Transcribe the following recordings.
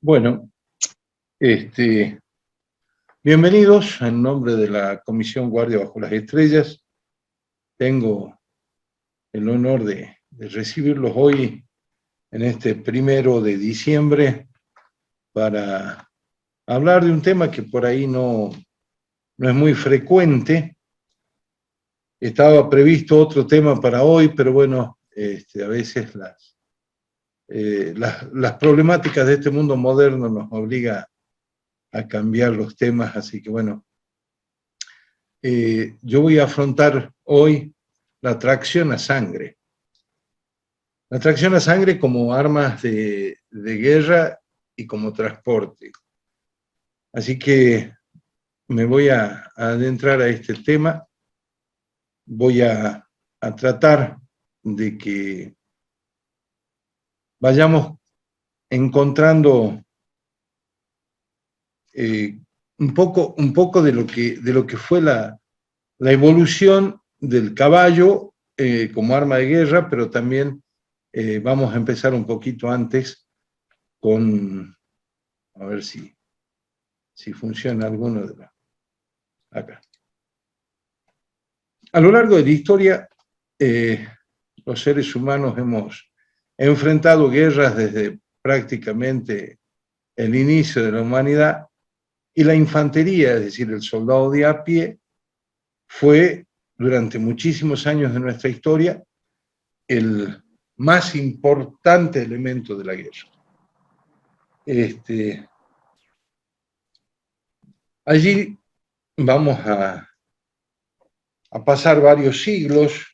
Bueno, bienvenidos en nombre de la Comisión Guardia Bajo las Estrellas. Tengo el honor de recibirlos hoy en este 1 de diciembre para hablar de un tema que por ahí no es muy frecuente. Estaba previsto otro tema para hoy, pero bueno, a veces las problemáticas de este mundo moderno nos obligan a cambiar los temas, así que bueno, yo voy a afrontar hoy la tracción a sangre. La tracción a sangre como armas de guerra y como transporte. Así que me voy a adentrar a este tema. Voy a tratar de que vayamos encontrando un poco de lo que fue la evolución del caballo como arma de guerra, pero también vamos a empezar un poquito antes con, a ver si funciona alguno de los, acá. A lo largo de la historia, los seres humanos hemos enfrentado guerras desde prácticamente el inicio de la humanidad, y la infantería, es decir, el soldado de a pie, fue durante muchísimos años de nuestra historia el más importante elemento de la guerra. Allí vamos a pasar varios siglos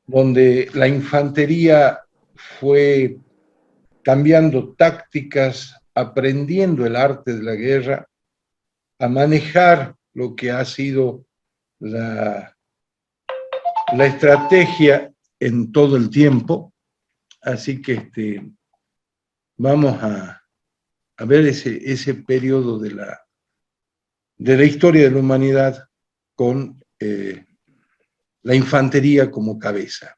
donde la infantería fue cambiando tácticas, aprendiendo el arte de la guerra, a manejar lo que ha sido la estrategia en todo el tiempo. Así que vamos a ver ese periodo de la historia de la humanidad con la infantería como cabeza.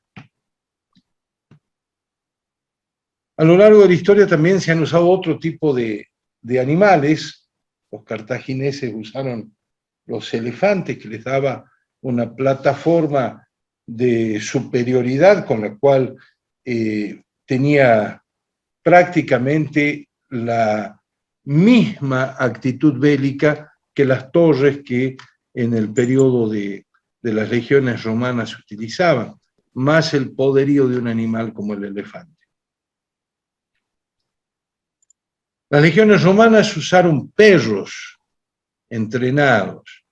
A lo largo de la historia también se han usado otro tipo de animales. Los cartagineses usaron los elefantes, que les daba una plataforma de superioridad con la cual tenía prácticamente la misma actitud bélica que las torres que en el periodo de las legiones romanas se utilizaban, más el poderío de un animal como el elefante. Las legiones romanas usaron perros entrenados.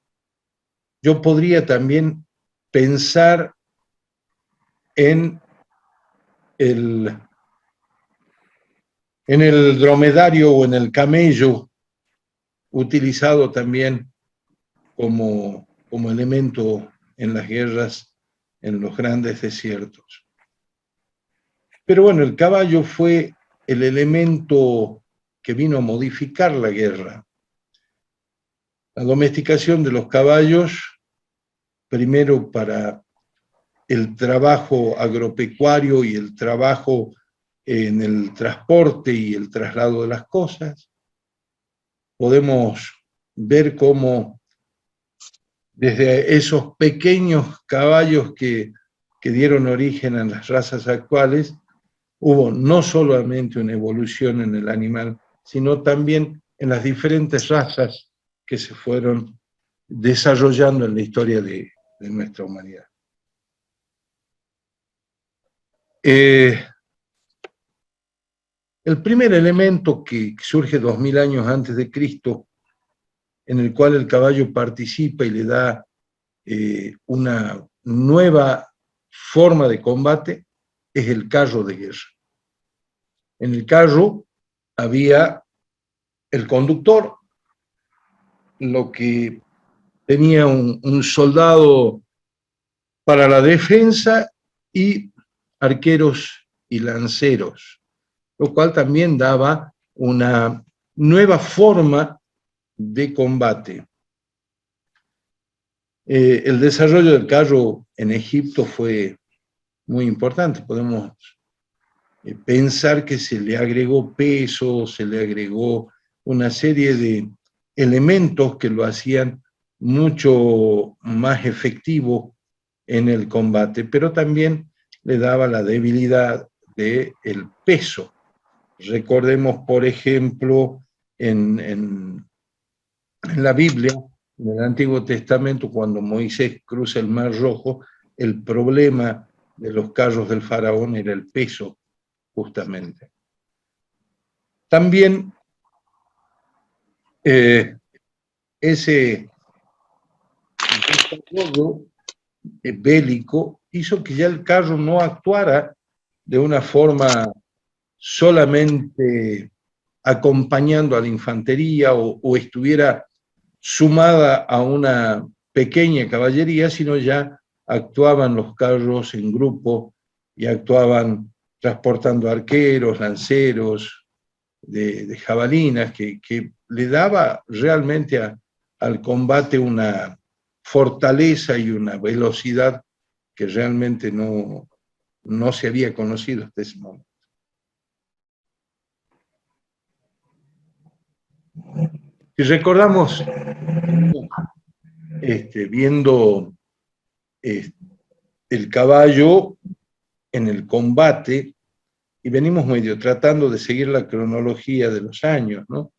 Yo podría también pensar en el dromedario o en el camello, utilizado también como elemento en las guerras en los grandes desiertos. Pero bueno, el caballo fue el elemento que vino a modificar la guerra. La domesticación de los caballos, primero para el trabajo agropecuario y el trabajo en el transporte y el traslado de las cosas. Podemos ver cómo desde esos pequeños caballos que dieron origen a las razas actuales, hubo no solamente una evolución en el animal, sino también en las diferentes razas que se fueron desarrollando en la historia de nuestra humanidad. El primer elemento que surge 2000 años antes de Cristo, en el cual el caballo participa y le da una nueva forma de combate, es el carro de guerra. En el carro había el conductor, lo que tenía un soldado para la defensa y arqueros y lanceros, lo cual también daba una nueva forma de combate. El desarrollo del carro en Egipto fue muy importante. Podemos pensar que se le agregó peso, se le agregó una serie de elementos que lo hacían mucho más efectivo en el combate, pero también le daba la debilidad del peso. Recordemos, por ejemplo, en la Biblia, en el Antiguo Testamento, cuando Moisés cruza el Mar Rojo, el problema de los carros del faraón era el peso, justamente. También ese desarrollo bélico hizo que ya el carro no actuara de una forma solamente acompañando a la infantería o estuviera sumada a una pequeña caballería, sino ya actuaban los carros en grupo y actuaban transportando arqueros, lanceros, de jabalinas, que le daba realmente al combate una fortaleza y una velocidad que realmente no se había conocido hasta ese momento. Si recordamos, viendo el caballo en el combate, y venimos medio tratando de seguir la cronología de los años, ¿no?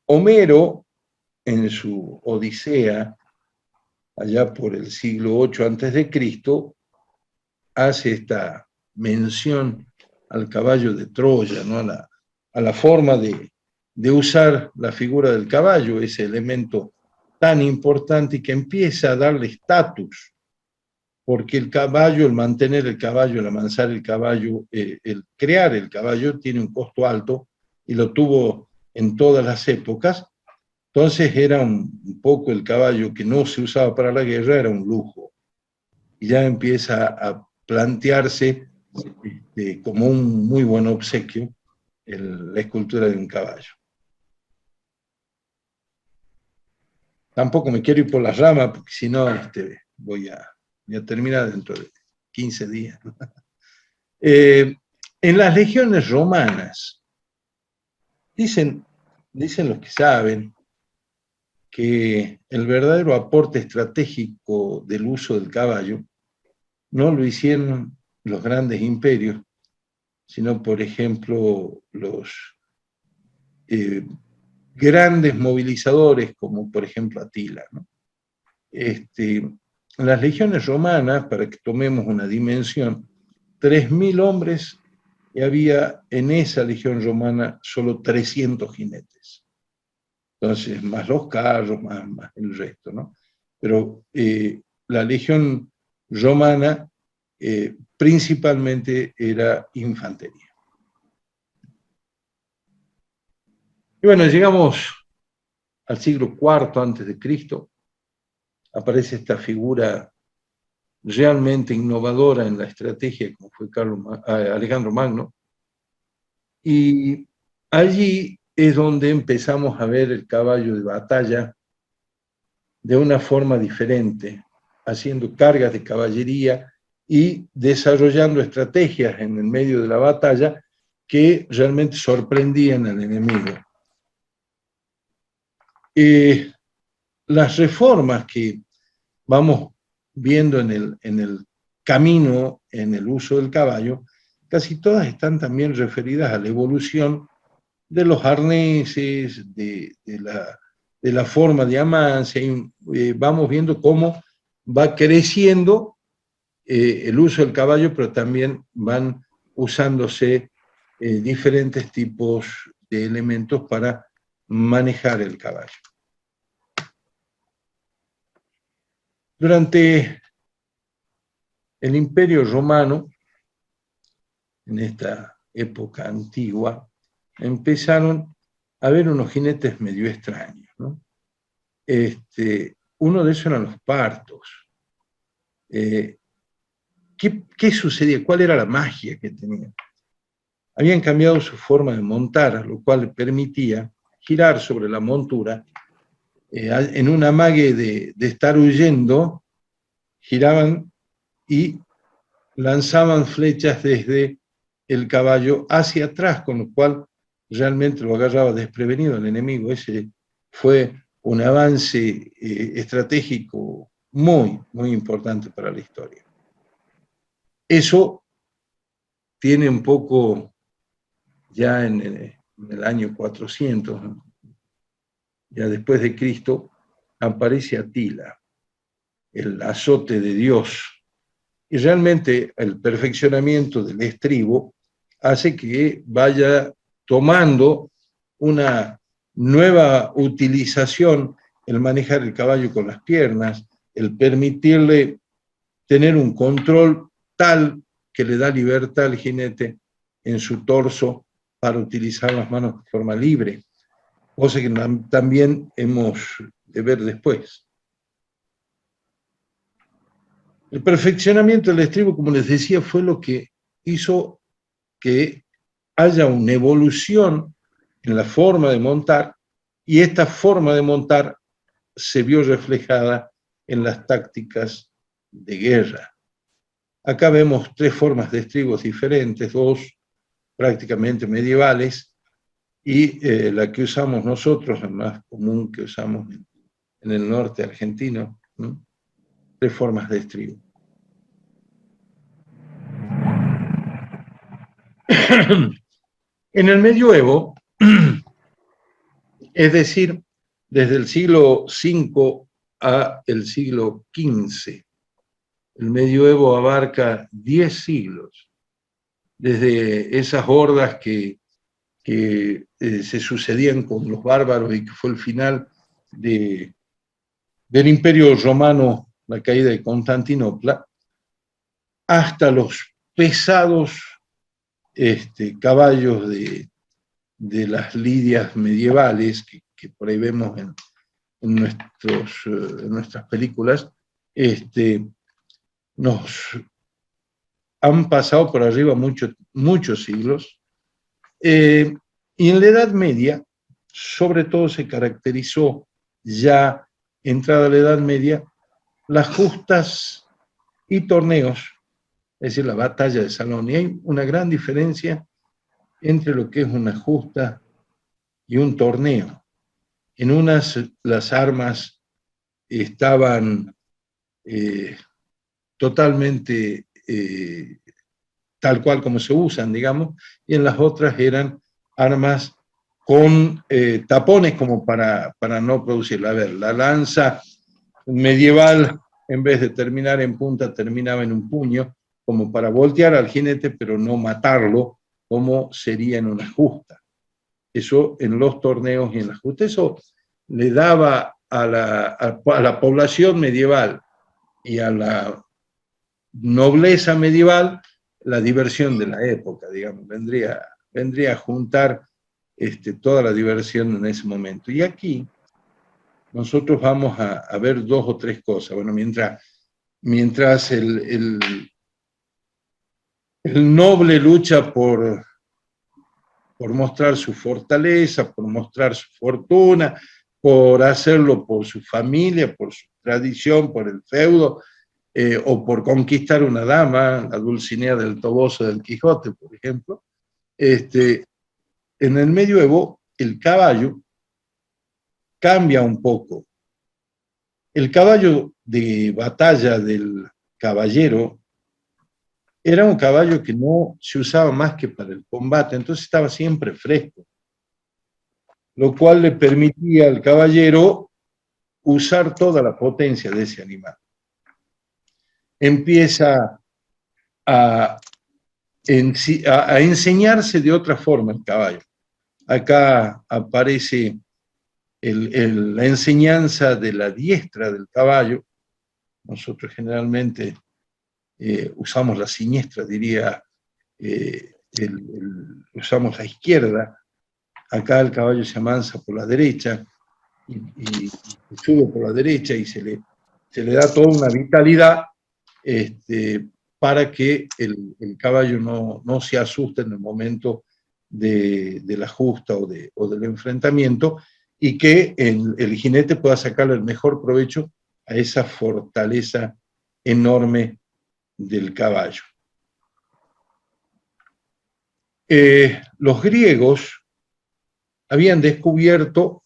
Homero, en su Odisea, allá por el siglo VIII a.C., hace esta mención al caballo de Troya, ¿no? a la forma de usar la figura del caballo, ese elemento tan importante y que empieza a darle estatus, porque el caballo, el mantener el caballo, el amansar el caballo, el crear el caballo tiene un costo alto y lo tuvo en todas las épocas. Entonces era un poco el caballo que no se usaba para la guerra, era un lujo. Y ya empieza a plantearse como un muy buen obsequio la escultura de un caballo. Tampoco me quiero ir por las ramas, porque si no voy a terminar dentro de 15 días. En las legiones romanas, dicen los que saben, que el verdadero aporte estratégico del uso del caballo no lo hicieron los grandes imperios, sino, por ejemplo, los grandes movilizadores, como por ejemplo Atila, ¿no? Las legiones romanas, para que tomemos una dimensión, 3.000 hombres y había en esa legión romana solo 300 jinetes. Entonces, más los carros, más el resto, ¿no? Pero la legión romana principalmente era infantería. Y bueno, llegamos al siglo IV antes de Cristo, aparece esta figura realmente innovadora en la estrategia, como fue Alejandro Magno, y allí es donde empezamos a ver el caballo de batalla de una forma diferente, haciendo cargas de caballería y desarrollando estrategias en el medio de la batalla que realmente sorprendían al enemigo. Las reformas que vamos viendo en el camino, en el uso del caballo, casi todas están también referidas a la evolución de los arneses, de la forma de amancia, y vamos viendo cómo va creciendo el uso del caballo, pero también van usándose diferentes tipos de elementos para manejar el caballo. Durante el Imperio Romano, en esta época antigua, empezaron a haber unos jinetes medio extraños, ¿no? Uno de esos eran los partos. ¿Qué sucedía? ¿Cuál era la magia que tenían? Habían cambiado su forma de montar, lo cual le permitía girar sobre la montura, en un amague de estar huyendo, giraban y lanzaban flechas desde el caballo hacia atrás, con lo cual realmente lo agarraba desprevenido el enemigo. Ese fue un avance estratégico muy, muy importante para la historia. Eso tiene un poco ya en el año 400, ya después de Cristo, aparece Atila, el azote de Dios. Y realmente el perfeccionamiento del estribo hace que vaya tomando una nueva utilización, el manejar el caballo con las piernas, el permitirle tener un control tal que le da libertad al jinete en su torso para utilizar las manos de forma libre, cosa que también hemos de ver después. El perfeccionamiento del estribo, como les decía, fue lo que hizo que haya una evolución en la forma de montar, y esta forma de montar se vio reflejada en las tácticas de guerra. Acá vemos tres formas de estribos diferentes, dos prácticamente medievales, y la que usamos nosotros, la más común que usamos en el norte argentino, ¿no? Tres formas de estribo. En el medioevo, es decir, desde el siglo V a el siglo XV, el medioevo abarca 10 siglos, desde esas hordas que se sucedían con los bárbaros y que fue el final del Imperio Romano, la caída de Constantinopla, hasta los pesados caballos de las lidias medievales, que por ahí vemos en nuestras películas, nos han pasado por arriba muchos siglos, y en la Edad Media, sobre todo se caracterizó, ya entrada la Edad Media, las justas y torneos, es decir, la batalla de salón. Y hay una gran diferencia entre lo que es una justa y un torneo. En unas las armas estaban totalmente tal cual como se usan, digamos, y en las otras eran armas con tapones como para no producirla. A ver, la lanza medieval, en vez de terminar en punta, terminaba en un puño, como para voltear al jinete, pero no matarlo, como sería en una justa. Eso en los torneos y en las justas. Eso le daba a la población medieval y a la nobleza medieval la diversión de la época, digamos, vendría a juntar toda la diversión en ese momento. Y aquí nosotros vamos a ver dos o tres cosas. Bueno, mientras el noble lucha por mostrar su fortaleza, por mostrar su fortuna, por hacerlo por su familia, por su tradición, por el feudo, o por conquistar una dama, la Dulcinea del Toboso del Quijote, por ejemplo. En el medioevo, el caballo cambia un poco. El caballo de batalla del caballero era un caballo que no se usaba más que para el combate, entonces estaba siempre fresco, lo cual le permitía al caballero usar toda la potencia de ese animal. Empieza a enseñarse de otra forma el caballo. Acá aparece la enseñanza de la diestra del caballo. Nosotros generalmente usamos la siniestra, diría, usamos la izquierda. Acá el caballo se amansa por la derecha y sube por la derecha y se le da toda una vitalidad para que el caballo no se asuste en el momento de la justa o del enfrentamiento, y que el jinete pueda sacarle el mejor provecho a esa fortaleza enorme del caballo. Los griegos habían descubierto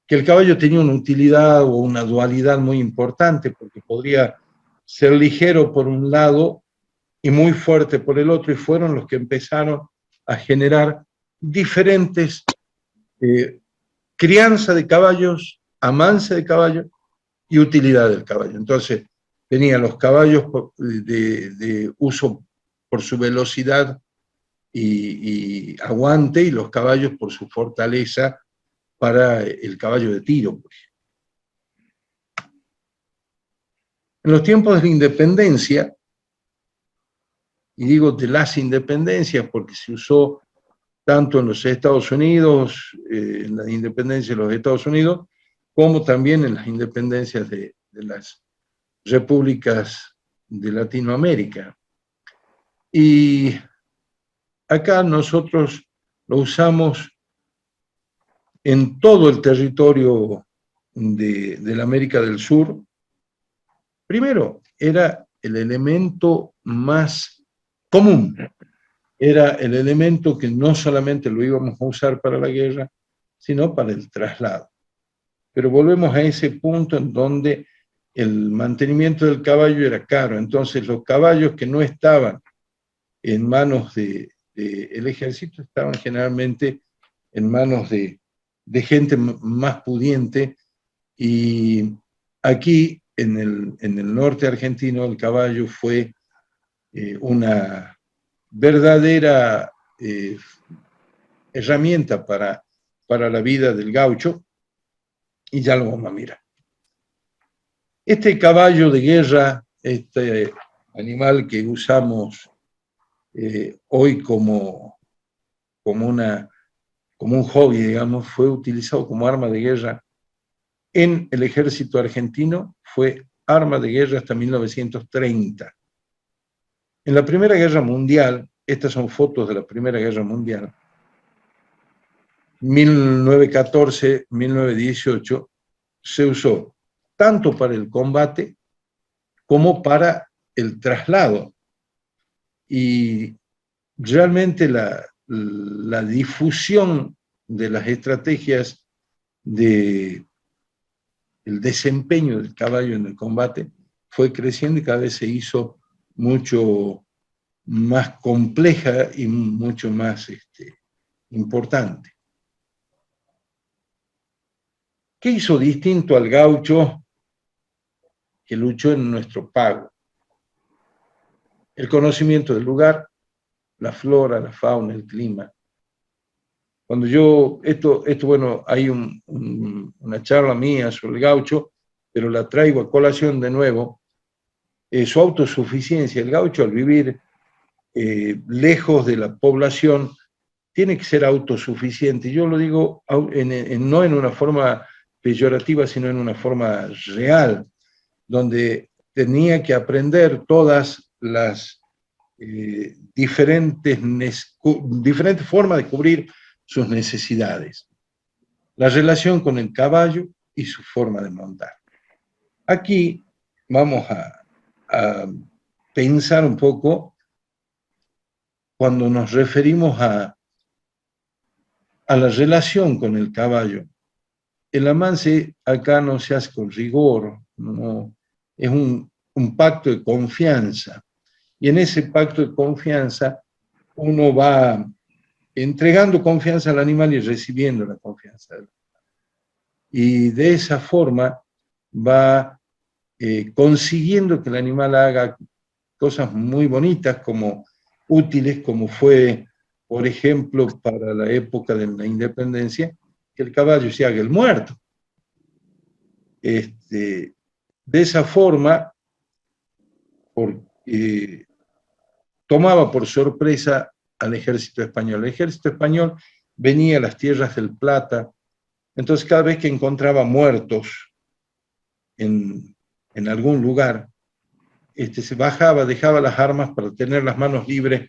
que el caballo tenía una utilidad o una dualidad muy importante, porque podría ser ligero por un lado y muy fuerte por el otro, y fueron los que empezaron a generar diferentes crianza de caballos, amancia de caballos y utilidad del caballo. Entonces, tenían los caballos de uso por su velocidad y aguante, y los caballos por su fortaleza para el caballo de tiro. En los tiempos de la independencia, y digo de las independencias porque se usó tanto en los Estados Unidos, en la independencia de los Estados Unidos, como también en las independencias de las repúblicas de Latinoamérica. Y acá nosotros lo usamos en todo el territorio de la América del Sur. Primero, era el elemento más común, era el elemento que no solamente lo íbamos a usar para la guerra, sino para el traslado. Pero volvemos a ese punto en donde el mantenimiento del caballo era caro. Entonces los caballos que no estaban en manos del ejército estaban generalmente en manos de gente más pudiente, y aquí en el norte argentino el caballo fue una verdadera herramienta para la vida del gaucho, y ya lo vamos a mirar. Este caballo de guerra, este animal que usamos hoy como un hobby, digamos, fue utilizado como arma de guerra en el ejército argentino, fue arma de guerra hasta 1930. En la Primera Guerra Mundial, estas son fotos de la Primera Guerra Mundial, 1914-1918, se usó tanto para el combate como para el traslado. Y realmente la difusión de las estrategias del desempeño del caballo en el combate fue creciendo y cada vez se hizo mucho más compleja y mucho más importante. ¿Qué hizo distinto al gaucho que luchó en nuestro pago? El conocimiento del lugar, la flora, la fauna, el clima. Cuando yo, bueno, hay una charla mía sobre el gaucho, pero la traigo a colación de nuevo, su autosuficiencia. El gaucho, al vivir lejos de la población, tiene que ser autosuficiente. Yo lo digo no en una forma peyorativa, sino en una forma real, donde tenía que aprender todas las diferentes formas de cubrir sus necesidades. La relación con el caballo y su forma de montar. Aquí vamos a pensar un poco cuando nos referimos a la relación con el caballo. El amance acá no se hace con rigor, no, es un pacto de confianza. Y en ese pacto de confianza uno va entregando confianza al animal y recibiendo la confianza del animal. Y de esa forma va consiguiendo que el animal haga cosas muy bonitas, como útiles, como fue, por ejemplo, para la época de la independencia, que el caballo se haga el muerto. De esa forma, tomaba por sorpresa al ejército español. El ejército español venía a las tierras del Plata, entonces cada vez que encontraba muertos en algún lugar, se bajaba, dejaba las armas para tener las manos libres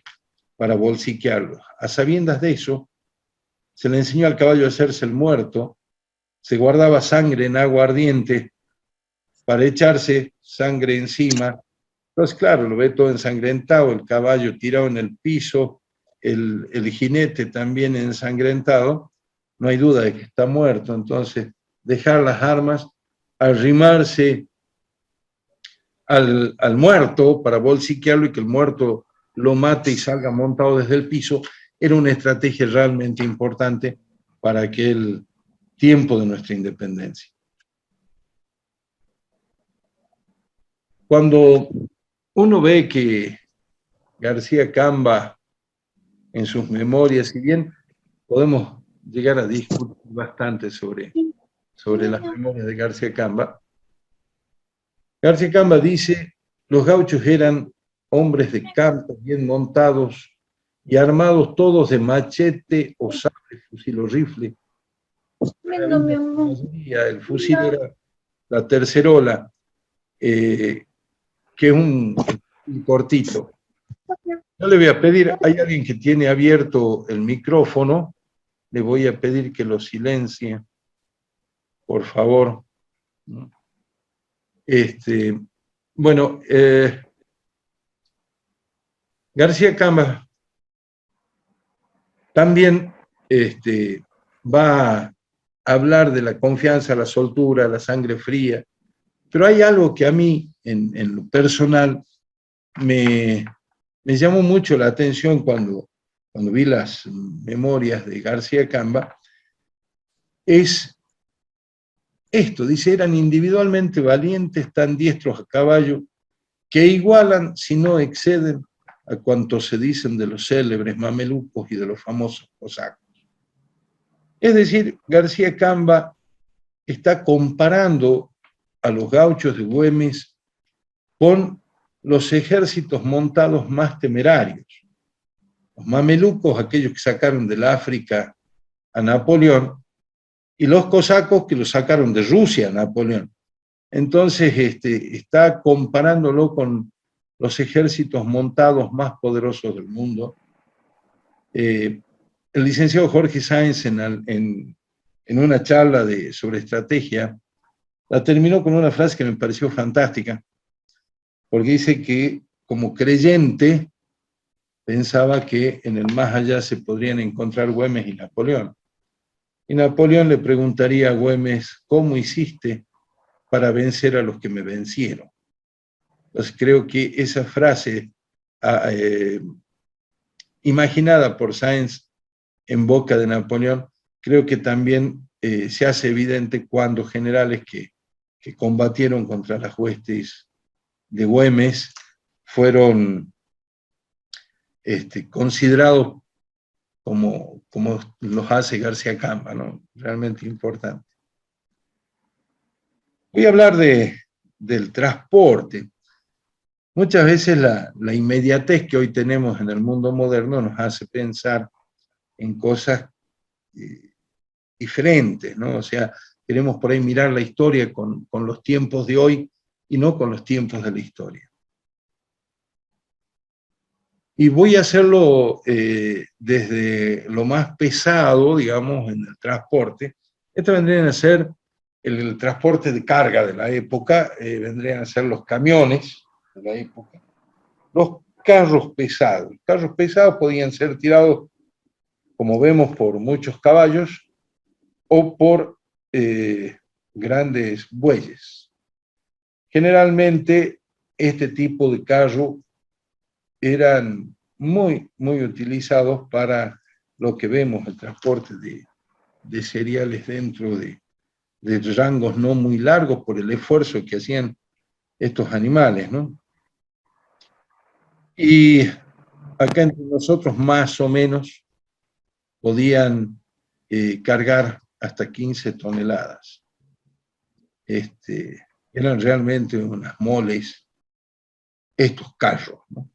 para bolsiquearlos. A sabiendas de eso, se le enseñó al caballo a hacerse el muerto, se guardaba sangre en agua ardiente para echarse sangre encima. Entonces, claro, lo ve todo ensangrentado, el caballo tirado en el piso, el jinete también ensangrentado, no hay duda de que está muerto. Entonces, dejar las armas, arrimarse al muerto para bolsiquearlo y que el muerto lo mate y salga montado desde el piso, era una estrategia realmente importante para aquel tiempo de nuestra independencia. Cuando uno ve que García Camba, en sus memorias, si bien podemos llegar a discutir bastante sobre las memorias de García Camba dice: los gauchos eran hombres de campo, bien montados y armados todos de machete o sable, fusil o rifle. El fusil era la tercerola, que es un cortito. Yo le voy a pedir, hay alguien que tiene abierto el micrófono, le voy a pedir que lo silencie, por favor. Bueno, García Camba también va a hablar de la confianza, la soltura, la sangre fría, pero hay algo que a mí, en lo personal, me llamó mucho la atención cuando vi las memorias de García Camba, es esto, dice: eran individualmente valientes, tan diestros a caballo, que igualan, si no exceden, a cuanto se dicen de los célebres mamelucos y de los famosos cosacos. Es decir, García Camba está comparando a los gauchos de Güemes con los ejércitos montados más temerarios. Los mamelucos, aquellos que sacaron del África a Napoleón, y los cosacos que lo sacaron de Rusia a Napoleón. Entonces está comparándolo con los ejércitos montados más poderosos del mundo. El licenciado Jorge Sáenz, en una charla sobre estrategia, la terminó con una frase que me pareció fantástica, porque dice que, como creyente, pensaba que en el más allá se podrían encontrar Güemes y Napoleón. Y Napoleón le preguntaría a Güemes: ¿cómo hiciste para vencer a los que me vencieron? Entonces creo que esa frase, imaginada por Sáenz en boca de Napoleón, creo que también se hace evidente cuando generales que combatieron contra las huestes de Güemes fueron considerados como los hace García Camba, ¿no? Realmente importante. Voy a hablar del transporte. Muchas veces la inmediatez que hoy tenemos en el mundo moderno nos hace pensar en cosas diferentes, ¿no? O sea, queremos por ahí mirar la historia con los tiempos de hoy y no con los tiempos de la historia. Y voy a hacerlo desde lo más pesado, digamos, en el transporte. Esto vendrían a ser el transporte de carga de la época, vendrían a ser los camiones de la época, los carros pesados. Los carros pesados podían ser tirados, como vemos, por muchos caballos o por grandes bueyes. Generalmente, este tipo de carro eran muy utilizados para lo que vemos, el transporte de cereales dentro de rangos no muy largos por el esfuerzo que hacían estos animales, ¿no? Y acá entre nosotros, más o menos, podían cargar hasta 15 toneladas. Eran realmente unas moles estos carros, ¿no?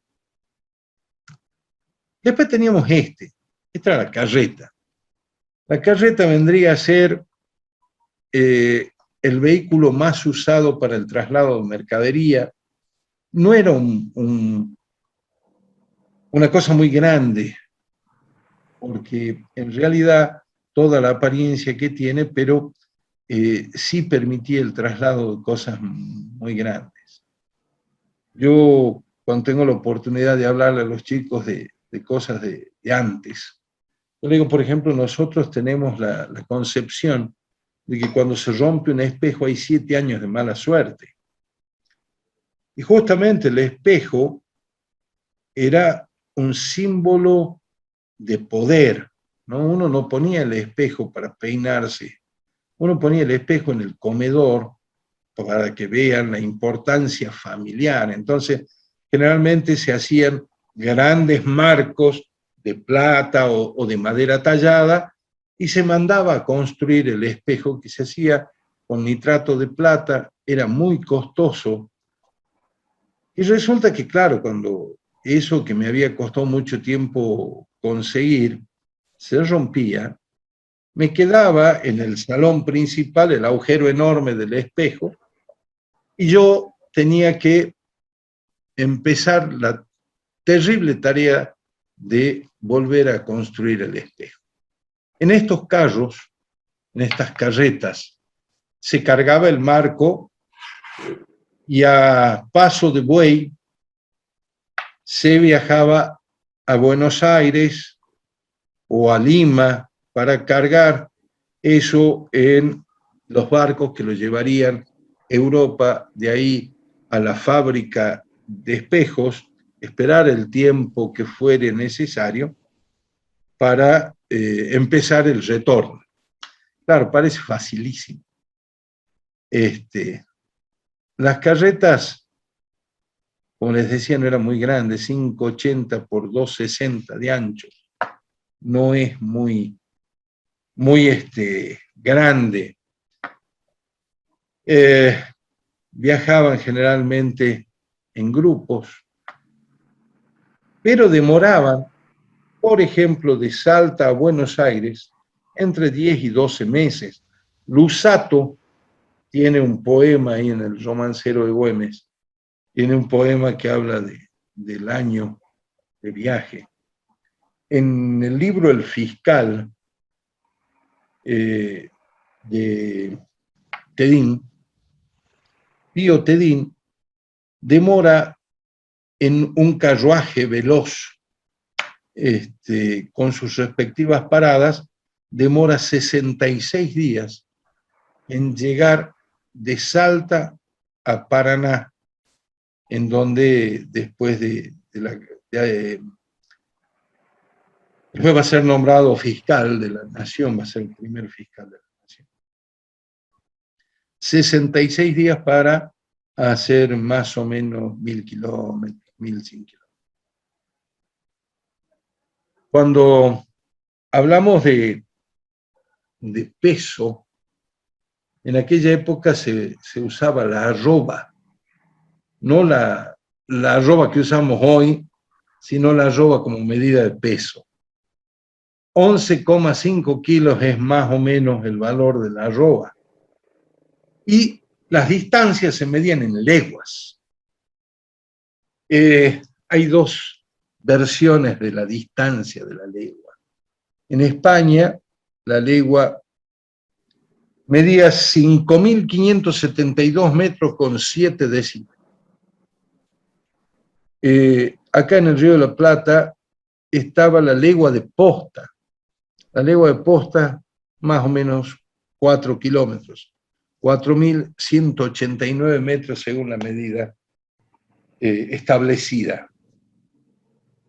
Después teníamos esta era la carreta. La carreta vendría a ser el vehículo más usado para el traslado de mercadería. No era una cosa muy grande, porque en realidad toda la apariencia que tiene, pero sí permitía el traslado de cosas muy grandes. Yo, cuando tengo la oportunidad de hablarle a los chicos de cosas de de antes. Yo le digo, por ejemplo, nosotros tenemos la concepción de que cuando se rompe un espejo hay 7 años de mala suerte. Y justamente el espejo era un símbolo de poder, ¿no? Uno no ponía el espejo para peinarse, uno ponía el espejo en el comedor para que vean la importancia familiar. Entonces, generalmente se hacían grandes marcos de plata o de madera tallada y se mandaba a construir el espejo, que se hacía con nitrato de plata, era muy costoso. Y resulta que, claro, cuando eso que me había costado mucho tiempo conseguir se rompía, me quedaba en el salón principal el agujero enorme del espejo y yo tenía que empezar la terrible tarea de volver a construir el espejo. En estos carros, en estas carretas, se cargaba el marco y a paso de buey se viajaba a Buenos Aires o a Lima para cargar eso en los barcos que lo llevarían a Europa, de ahí a la fábrica de espejos, esperar el tiempo que fuere necesario para empezar el retorno. Claro, parece facilísimo. Las carretas, como les decía, no eran muy grandes, 5,80 por 2,60 de ancho. No es muy grande. Viajaban generalmente en grupos, pero demoraban, por ejemplo, de Salta a Buenos Aires, entre 10 y 12 meses. Luzzatto tiene un poema ahí en el Romancero de Güemes, tiene un poema que habla del año de viaje. En el libro El Fiscal, de Tedín, Pío Tedín demora en un carruaje veloz, con sus respectivas paradas, demora 66 días en llegar de Salta a Paraná, en donde después después va a ser nombrado fiscal de la nación, va a ser el primer fiscal de la nación. 66 días para hacer más o menos 1.000 kilómetros, 1.100 kilómetros. Cuando hablamos de peso, en aquella época se usaba la arroba, no la arroba que usamos hoy, sino la arroba como medida de peso. 11,5 kilos es más o menos el valor de la arroba. Y las distancias se medían en leguas. Hay dos versiones de la distancia de la legua. En España, la legua medía 5.572 metros con 7 décimas. Acá en el Río de la Plata estaba la legua de posta. La legua de posta, más o menos 4 kilómetros, 4.189 metros según la medida establecida.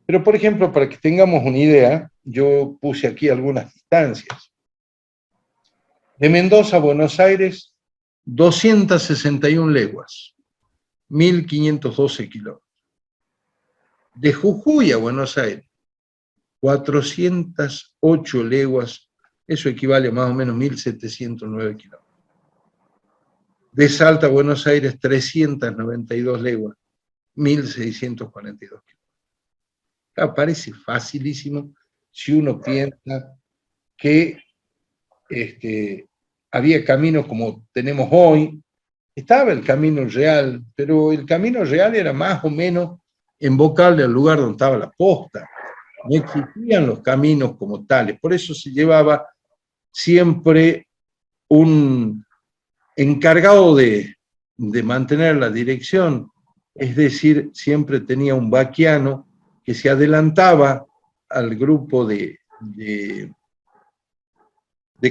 Pero, por ejemplo, para que tengamos una idea, yo puse aquí algunas distancias. De Mendoza a Buenos Aires, 261 leguas, 1.512 kilómetros. De Jujuy a Buenos Aires, 408 leguas, eso equivale a más o menos 1.709 kilómetros. De Salta a Buenos Aires, 392 leguas, 1.642 kilómetros. Parece facilísimo si uno piensa que había caminos como tenemos hoy. Estaba el camino real, pero el camino real era más o menos embocable al lugar donde estaba la posta. No existían los caminos como tales. Por eso se llevaba siempre un encargado de mantener la dirección, es decir, siempre tenía un vaquiano que se adelantaba al grupo de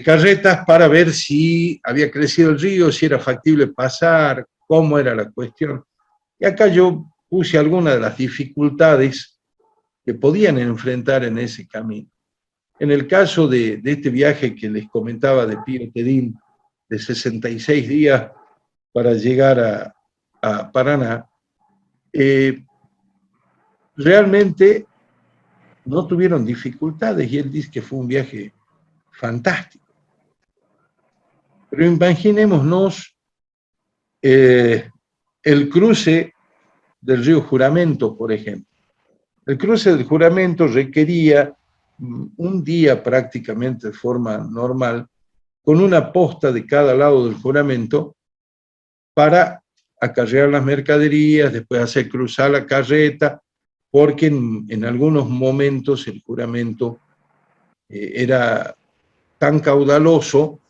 carretas para ver si había crecido el río, si era factible pasar, cómo era la cuestión. Y acá yo puse algunas de las dificultades que podían enfrentar en ese camino. En el caso de este viaje que les comentaba de Pío Tedín, de 66 días para llegar a Paraná, realmente no tuvieron dificultades y él dice que fue un viaje fantástico. Pero imaginémonos el cruce del río Juramento, por ejemplo. El cruce del Juramento requería un día prácticamente de forma normal, con una posta de cada lado del Juramento para acarrear las mercaderías, después hacer cruzar la carreta, porque en algunos momentos el Juramento era tan caudaloso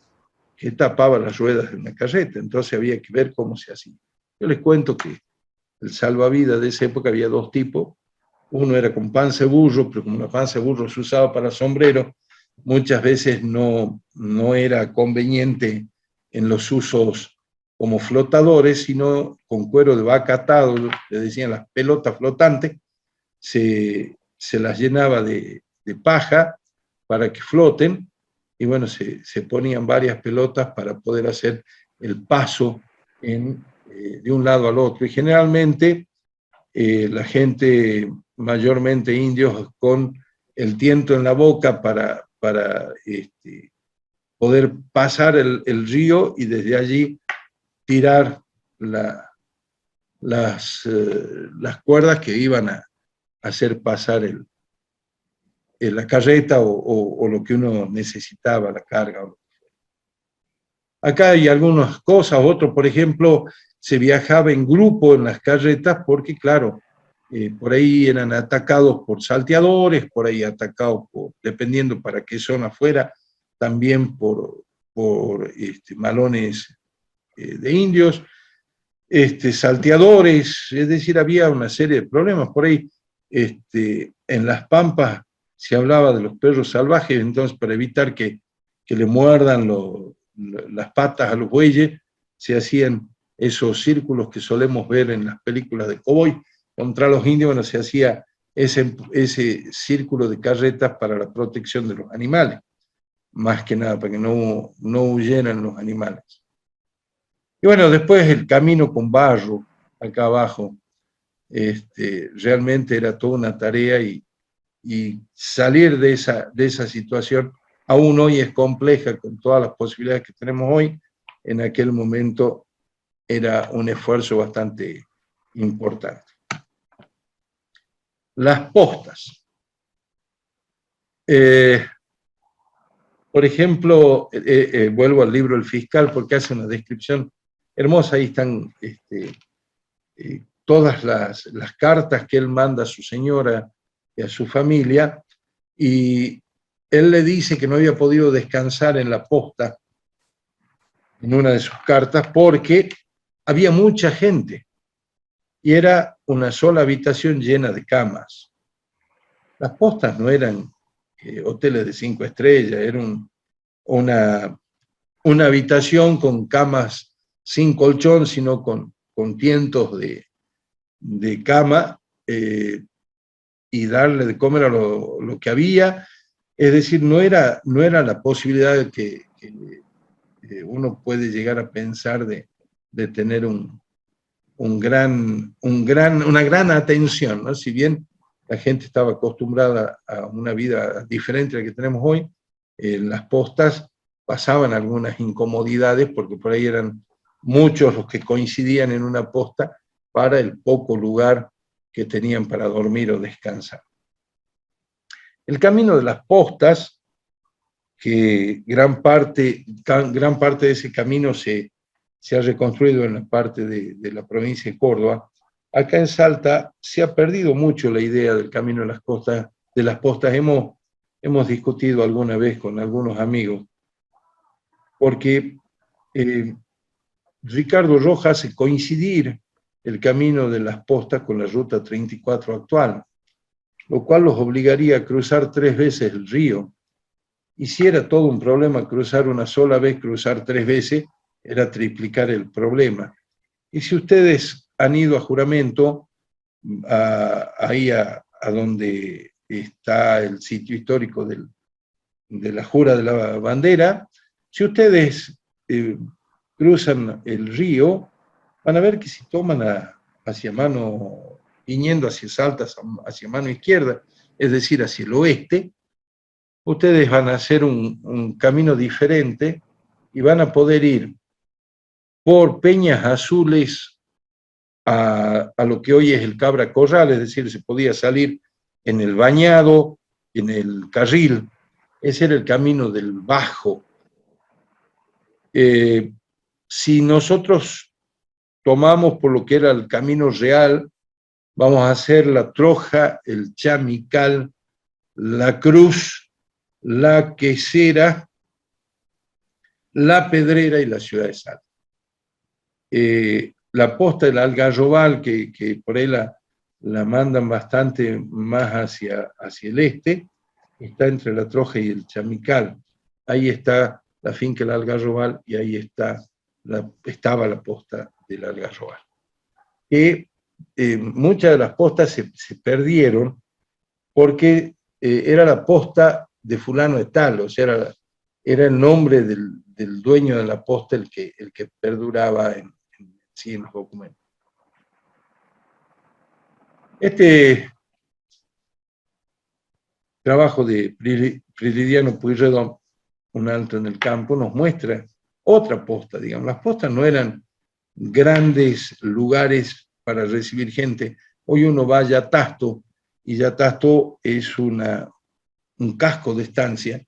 que tapaba las ruedas de una carreta, entonces había que ver cómo se hacía. Yo les cuento que el salvavidas de esa época había dos tipos, uno era con panza de burro, pero como la panza de burro se usaba para sombrero, muchas veces no era conveniente en los usos como flotadores, sino con cuero de vaca atado, le decían las pelotas flotantes, se las llenaba de paja para que floten, y bueno, se ponían varias pelotas para poder hacer el paso de un lado al otro. Y generalmente la gente, mayormente indios, con el tiento en la boca para poder pasar el río y desde allí tirar las cuerdas que iban a hacer pasar la carreta o lo que uno necesitaba, la carga. Acá hay algunas cosas, otro, por ejemplo, se viajaba en grupo en las carretas porque, claro, por ahí eran atacados por salteadores, por ahí atacados, dependiendo para qué zona fuera, también por malones de indios, salteadores, es decir, había una serie de problemas. Por ahí, en las pampas se hablaba de los perros salvajes, entonces para evitar que le muerdan las patas a los bueyes, se hacían esos círculos que solemos ver en las películas de cowboy. Contra los indios, bueno, se hacía ese círculo de carretas para la protección de los animales, más que nada, para que no huyeran los animales. Y bueno, después el camino con barro, acá abajo, realmente era toda una tarea y salir de esa situación, aún hoy es compleja con todas las posibilidades que tenemos hoy, en aquel momento era un esfuerzo bastante importante. Las postas. Por ejemplo, vuelvo al libro El Fiscal porque hace una descripción hermosa, ahí están todas las cartas que él manda a su señora y a su familia, y él le dice que no había podido descansar en la posta, en una de sus cartas, porque había mucha gente, y era una sola habitación llena de camas. Las postas no eran hoteles de 5 estrellas, era una habitación con camas sin colchón, sino con tientos de cama, y darle de comer a lo que había. Es decir, no era la posibilidad de que uno puede llegar a pensar de tener una gran atención, ¿no? Si bien la gente estaba acostumbrada a una vida diferente a la que tenemos hoy, en las postas pasaban algunas incomodidades porque por ahí eran muchos los que coincidían en una posta para el poco lugar que tenían para dormir o descansar. El camino de las postas, que gran parte de ese camino se ha reconstruido en la parte de la provincia de Córdoba. Acá en Salta se ha perdido mucho la idea del camino de las postas. Hemos discutido alguna vez con algunos amigos, porque Ricardo Rojas hace coincidir el camino de las postas con la ruta 34 actual. lo cual los obligaría a cruzar 3 veces el río. Y si era todo un problema cruzar una sola vez, cruzar 3 veces, era triplicar el problema. Y si ustedes han ido a Juramento, ahí a donde está el sitio histórico de la Jura de la Bandera, si ustedes cruzan el río, van a ver que si toman hacia mano, viniendo hacia Salta, hacia mano izquierda, es decir, hacia el oeste, ustedes van a hacer un camino diferente y van a poder ir por Peñas Azules a lo que hoy es el Cabra Corral, es decir, se podía salir en el Bañado, en el Carril. Ese era el camino del Bajo. Si nosotros tomamos por lo que era el camino real, vamos a hacer la Troja, el Chamical, la Cruz, la Quesera, la Pedrera y la ciudad de Salta. La posta del Algarrobal, que por ahí la mandan bastante más hacia el este, está entre la Troja y el Chamical. Ahí está la finca del Algarrobal y ahí estaba la posta del Algarrobal. Muchas de las postas se perdieron porque era la posta de fulano de tal, o sea, era el nombre del dueño de la posta el que perduraba en los documentos. Este trabajo de Prilidiano Pueyrredón, Un alto en el campo, nos muestra otra posta, digamos. Las postas no eran grandes lugares para recibir gente. Hoy uno va a Yatasto, y Yatasto es un casco de estancia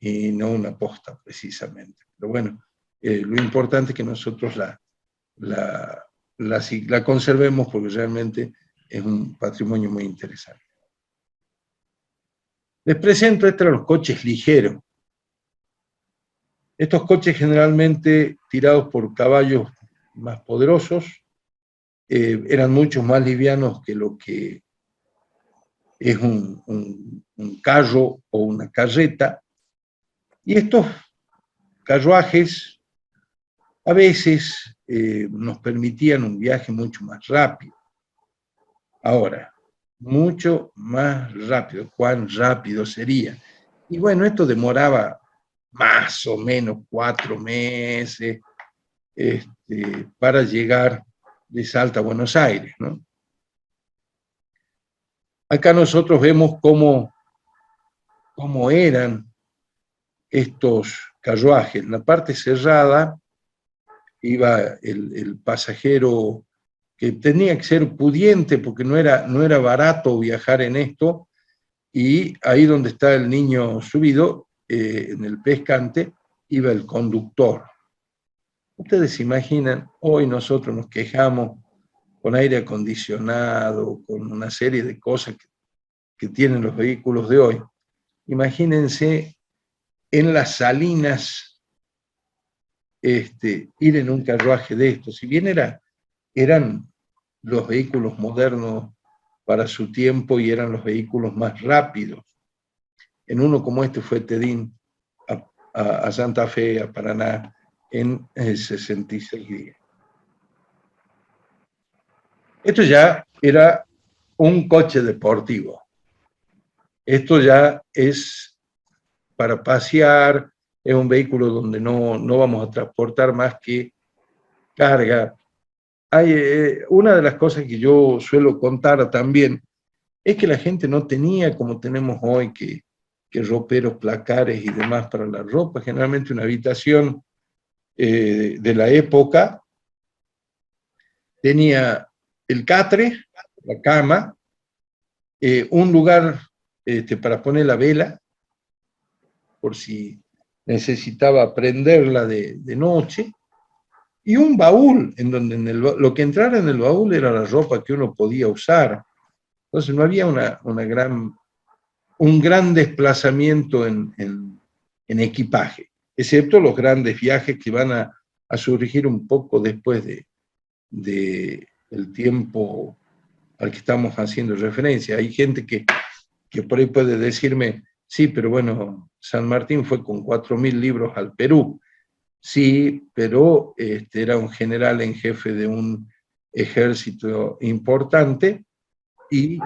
y no una posta, precisamente. Pero bueno, lo importante es que nosotros la conservemos porque realmente es un patrimonio muy interesante. Les presento los coches ligeros. Estos coches generalmente tirados por caballos más poderosos, eran mucho más livianos que lo que es un carro o una carreta, y estos carruajes a veces nos permitían un viaje mucho más rápido. Ahora, mucho más rápido, ¿cuán rápido sería? Y bueno, esto demoraba más o menos 4 meses para llegar de Salta a Buenos Aires, ¿no? Acá nosotros vemos cómo eran estos carruajes. En la parte cerrada iba el pasajero que tenía que ser pudiente porque no era barato viajar en esto, y ahí donde está el niño subido, en el pescante, iba el conductor. Ustedes se imaginan, hoy nosotros nos quejamos con aire acondicionado, con una serie de cosas que tienen los vehículos de hoy. Imagínense en las salinas ir en un carruaje de estos. Si bien eran los vehículos modernos para su tiempo y eran los vehículos más rápidos. En uno como este fue Tedín a Santa Fe, a Paraná, en 66 días. Esto ya era un coche deportivo. Esto ya es para pasear, es un vehículo donde no vamos a transportar más que carga. Una de las cosas que yo suelo contar también es que la gente no tenía, como tenemos hoy, que roperos, placares y demás para la ropa. Generalmente una habitación de la época tenía el catre, la cama, un lugar para poner la vela, por si necesitaba prenderla de noche, y un baúl, en donde lo que entrara en el baúl era la ropa que uno podía usar. Entonces no había un gran desplazamiento en equipaje, excepto los grandes viajes que van a surgir un poco después del tiempo al que estamos haciendo referencia. Hay gente que que por ahí puede decirme, sí, pero bueno, San Martín fue con 4.000 libros al Perú. Sí, pero era un general en jefe de un ejército importante y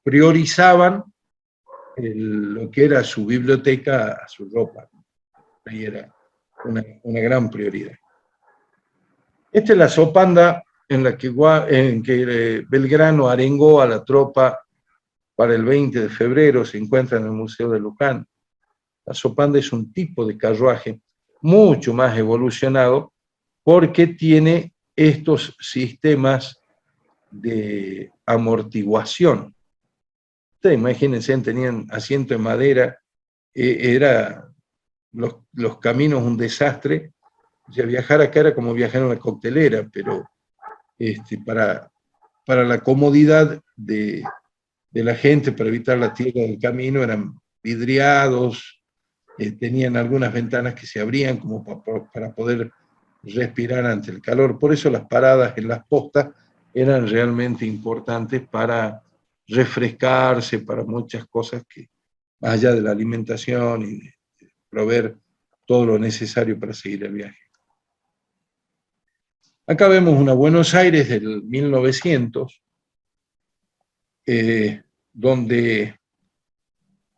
priorizaban lo que era su biblioteca a su ropa. Ahí era una gran prioridad. Esta es la sopanda en que Belgrano arengó a la tropa para el 20 de febrero, se encuentra en el Museo de Luján. La sopanda es un tipo de carruaje mucho más evolucionado porque tiene estos sistemas de amortiguación. Ustedes imagínense, tenían asiento de madera, era los caminos un desastre. O sea, viajar acá era como viajar en una coctelera, pero para la comodidad de la gente, para evitar la tierra del camino, eran vidriados, tenían algunas ventanas que se abrían como para poder respirar ante el calor. Por eso las paradas en las postas eran realmente importantes para refrescarse, para muchas cosas que, más allá de la alimentación y de proveer todo lo necesario para seguir el viaje. Acá vemos una Buenos Aires del 1900, donde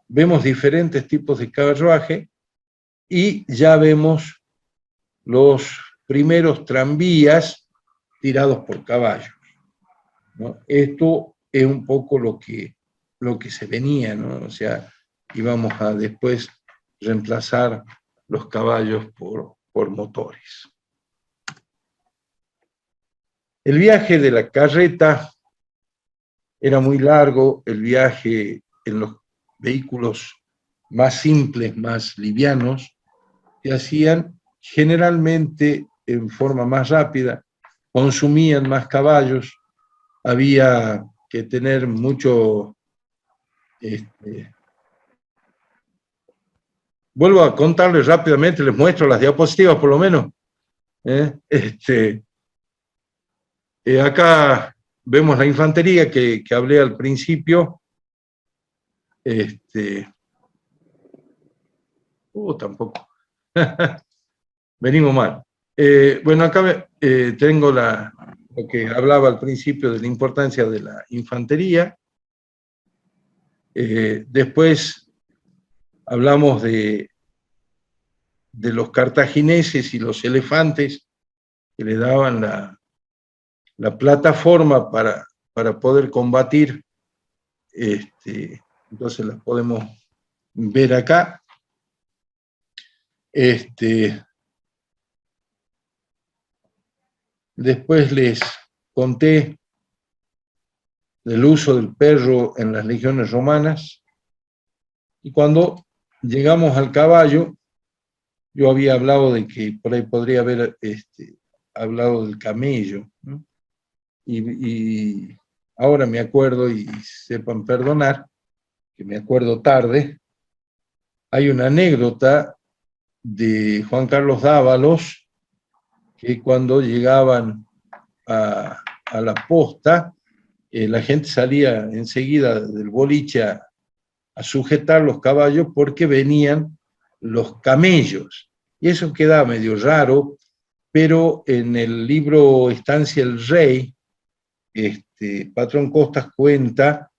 vemos diferentes tipos de carruaje y ya vemos los primeros tranvías tirados por caballos, ¿no? Esto es un poco lo que se venía, ¿no? O sea, íbamos a después reemplazar los caballos por motores. El viaje de la carreta era muy largo, el viaje en los vehículos más simples, más livianos, se hacían generalmente en forma más rápida, consumían más caballos, había que tener mucho... vuelvo a contarles rápidamente, les muestro las diapositivas por lo menos. Acá vemos la infantería que hablé al principio. Tampoco. Venimos mal. Bueno, acá tengo lo que hablaba al principio de la importancia de la infantería. Después hablamos de los cartagineses y los elefantes que le daban la plataforma para poder combatir. Entonces las podemos ver acá. Después les conté del uso del perro en las legiones romanas, y cuando llegamos al caballo, yo había hablado de que por ahí podría haber hablado del camello, ¿no? Y ahora me acuerdo, y sepan perdonar, que me acuerdo tarde, hay una anécdota de Juan Carlos Dávalos, que cuando llegaban a la posta, la gente salía enseguida del boliche a sujetar los caballos porque venían los camellos. Y eso queda medio raro, pero en el libro Estancia el Rey, Patrón Costas cuenta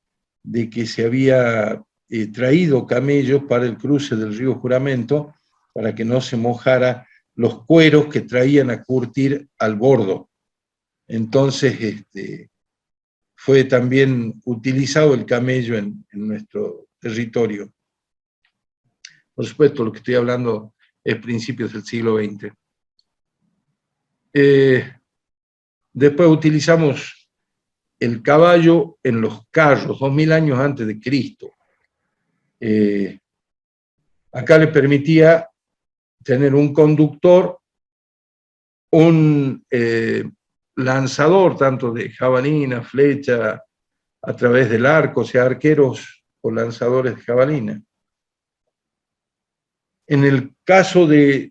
de que se había traído camellos para el cruce del río Juramento, para que no se mojara los cueros que traían a curtir al bordo. Entonces, fue también utilizado el camello en nuestro territorio. Por supuesto, lo que estoy hablando es principios del siglo XX. Después utilizamos el caballo en los carros, 2000 años antes de Cristo. Acá le permitía tener un conductor, un lanzador, tanto de jabalina, flecha, a través del arco, o sea, arqueros o lanzadores de jabalina. En el caso de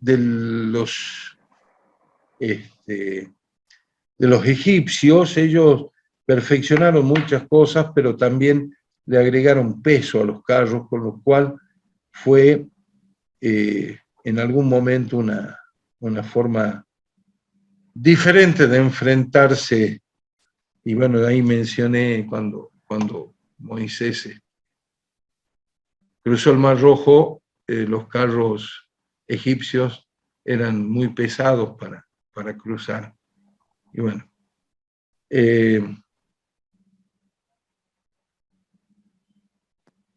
los egipcios, ellos perfeccionaron muchas cosas, pero también le agregaron peso a los carros, con lo cual fue en algún momento una forma diferente de enfrentarse. Y bueno, ahí mencioné cuando Moisés cruzó el Mar Rojo, los carros egipcios eran muy pesados para cruzar. Y bueno,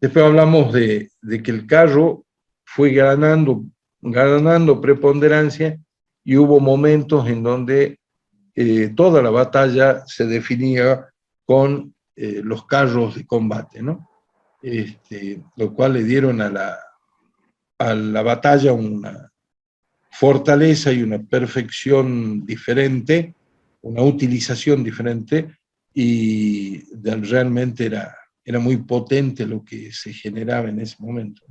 después hablamos de que el carro fue ganando preponderancia, y hubo momentos en donde toda la batalla se definía con los carros de combate, ¿no? Lo cual le dieron a la batalla una fortaleza y una perfección diferente, una utilización diferente, y realmente era muy potente lo que se generaba en ese momento.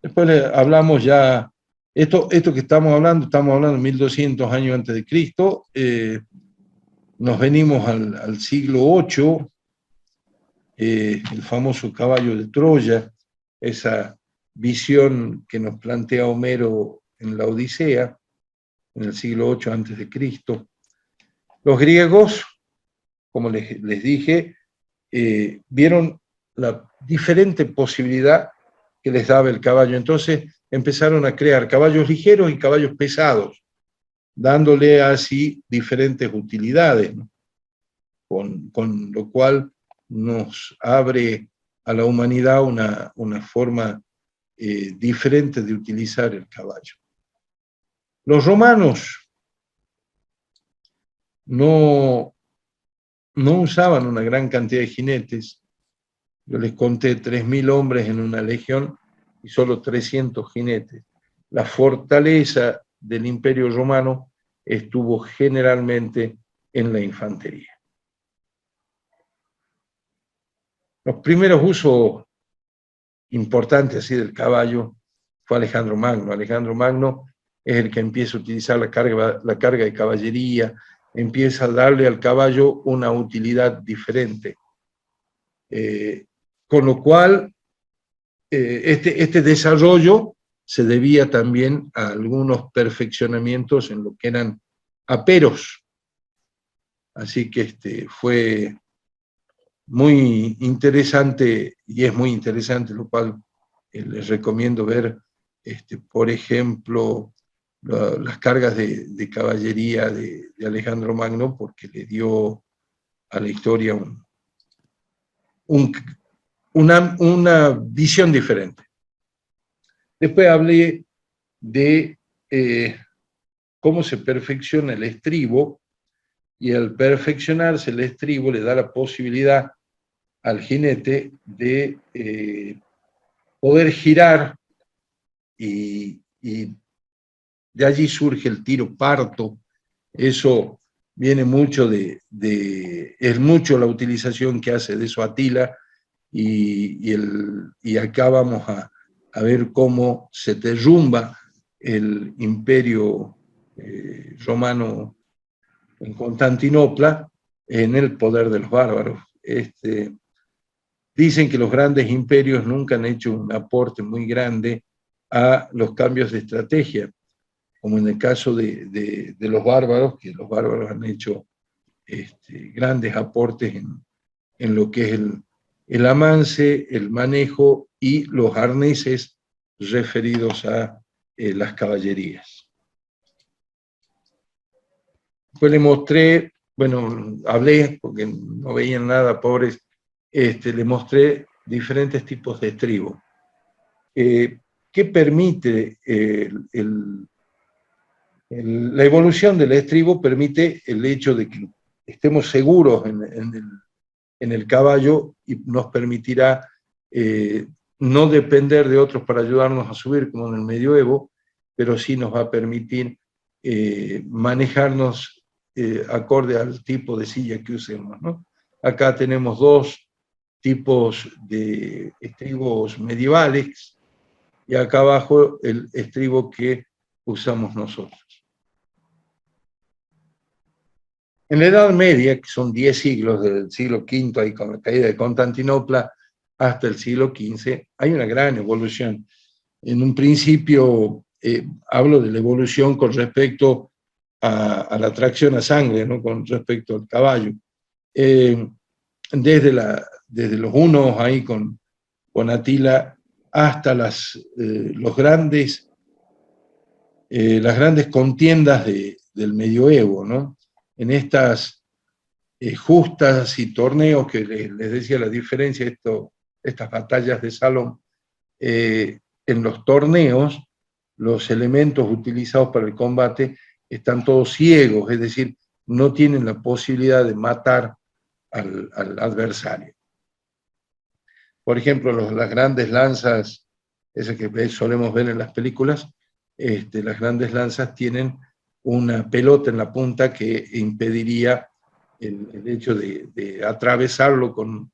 Después hablamos ya, esto que estamos hablando de 1200 años antes de Cristo, nos venimos al siglo VIII, el famoso caballo de Troya, esa visión que nos plantea Homero en la Odisea, en el siglo VIII antes de Cristo. Los griegos, como les dije, vieron la diferente posibilidad que les daba el caballo. Entonces empezaron a crear caballos ligeros y caballos pesados, dándole así diferentes utilidades, ¿no? Con lo cual nos abre a la humanidad una forma diferente de utilizar el caballo. Los romanos no usaban una gran cantidad de jinetes. Yo les conté 3.000 hombres en una legión y solo 300 jinetes. La fortaleza del Imperio Romano estuvo generalmente en la infantería. Los primeros usos importantes así del caballo fue Alejandro Magno. Alejandro Magno es el que empieza a utilizar la carga de caballería, empieza a darle al caballo una utilidad diferente. Con lo cual, este desarrollo se debía también a algunos perfeccionamientos en lo que eran aperos. Así que fue muy interesante, y es muy interesante, lo cual les recomiendo ver, por ejemplo, las cargas de caballería de Alejandro Magno, porque le dio a la historia una visión diferente. Después hablé de cómo se perfecciona el estribo, y al perfeccionarse el estribo le da la posibilidad al jinete de poder girar, y de allí surge el tiro parto. Eso viene mucho es mucho la utilización que hace de eso Atila, y acá vamos a ver cómo se derrumba el imperio romano en Constantinopla en el poder de los bárbaros. Dicen que los grandes imperios nunca han hecho un aporte muy grande a los cambios de estrategia, como en el caso de los bárbaros, que los bárbaros han hecho grandes aportes en lo que es el avance, el manejo y los arneses referidos a las caballerías. Después le mostré, bueno, hablé porque no veían nada, pobres, le mostré diferentes tipos de estribo. ¿Qué permite la evolución del estribo? Permite el hecho de que estemos seguros en el caballo, y nos permitirá no depender de otros para ayudarnos a subir como en el medioevo, pero sí nos va a permitir manejarnos acorde al tipo de silla que usemos, ¿no? Acá tenemos dos tipos de estribos medievales, y acá abajo el estribo que usamos nosotros. En la Edad Media, que son 10 siglos, desde el siglo V, ahí con la caída de Constantinopla, hasta el siglo XV, hay una gran evolución. En un principio, hablo de la evolución con respecto a la tracción a sangre, ¿no? Con respecto al caballo. Desde los hunos ahí con Atila hasta las grandes contiendas del medioevo, ¿no? En estas justas y torneos que les decía la diferencia, estas batallas de salón, en los torneos, los elementos utilizados para el combate están todos ciegos, es decir, no tienen la posibilidad de matar al adversario. Por ejemplo, las grandes lanzas, esas que solemos ver en las películas, las grandes lanzas tienen una pelota en la punta que impediría el hecho de atravesarlo con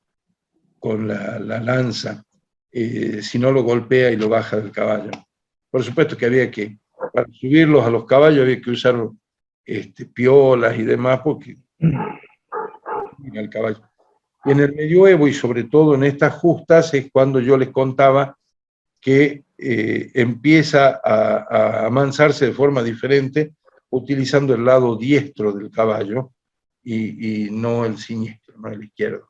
la lanza, si no lo golpea y lo baja del caballo. Por supuesto que para subirlos a los caballos había que usar piolas y demás, porque el caballo. Y en el medioevo, y sobre todo en estas justas, es cuando yo les contaba que empieza a amansarse de forma diferente, utilizando el lado diestro del caballo y no el siniestro, no el izquierdo.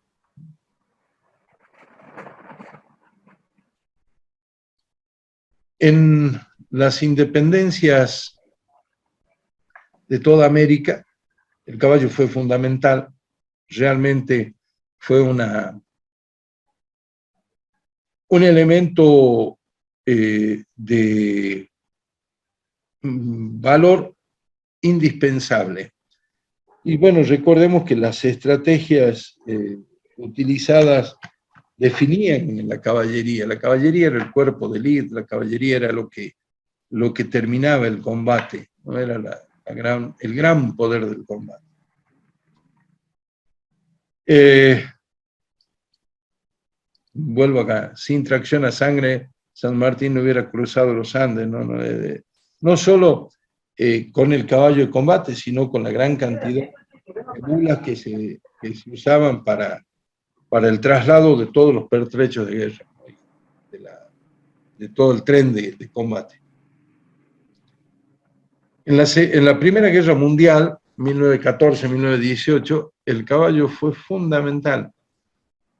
En las independencias de toda América, el caballo fue fundamental, realmente fue un elemento de valor indispensable. Y bueno, recordemos que las estrategias utilizadas definían en la caballería. La caballería era el cuerpo de élite, la caballería era lo que terminaba el combate, ¿no? Era el gran poder del combate. Vuelvo acá, sin tracción a sangre, San Martín no hubiera cruzado los Andes, no solo con el caballo de combate, sino con la gran cantidad de mulas que se usaban para el traslado de todos los pertrechos de guerra, de todo el tren de combate. En la Primera Guerra Mundial, 1914-1918, el caballo fue fundamental.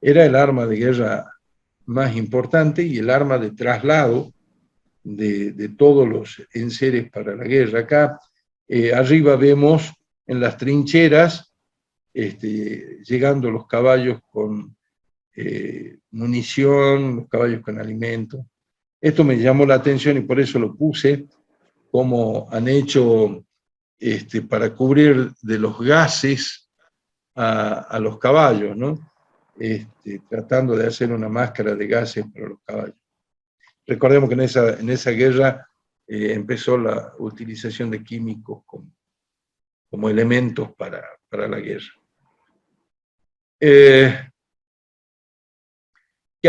Era el arma de guerra más importante y el arma de traslado de todos los enseres para la guerra. Acá arriba vemos en las trincheras llegando los caballos con munición, los caballos con alimento. Esto me llamó la atención y por eso lo puse, como han hecho para cubrir de los gases a los caballos, ¿no? Tratando de hacer una máscara de gases para los caballos. Recordemos que en esa guerra empezó la utilización de químicos como elementos para la guerra. ¿Qué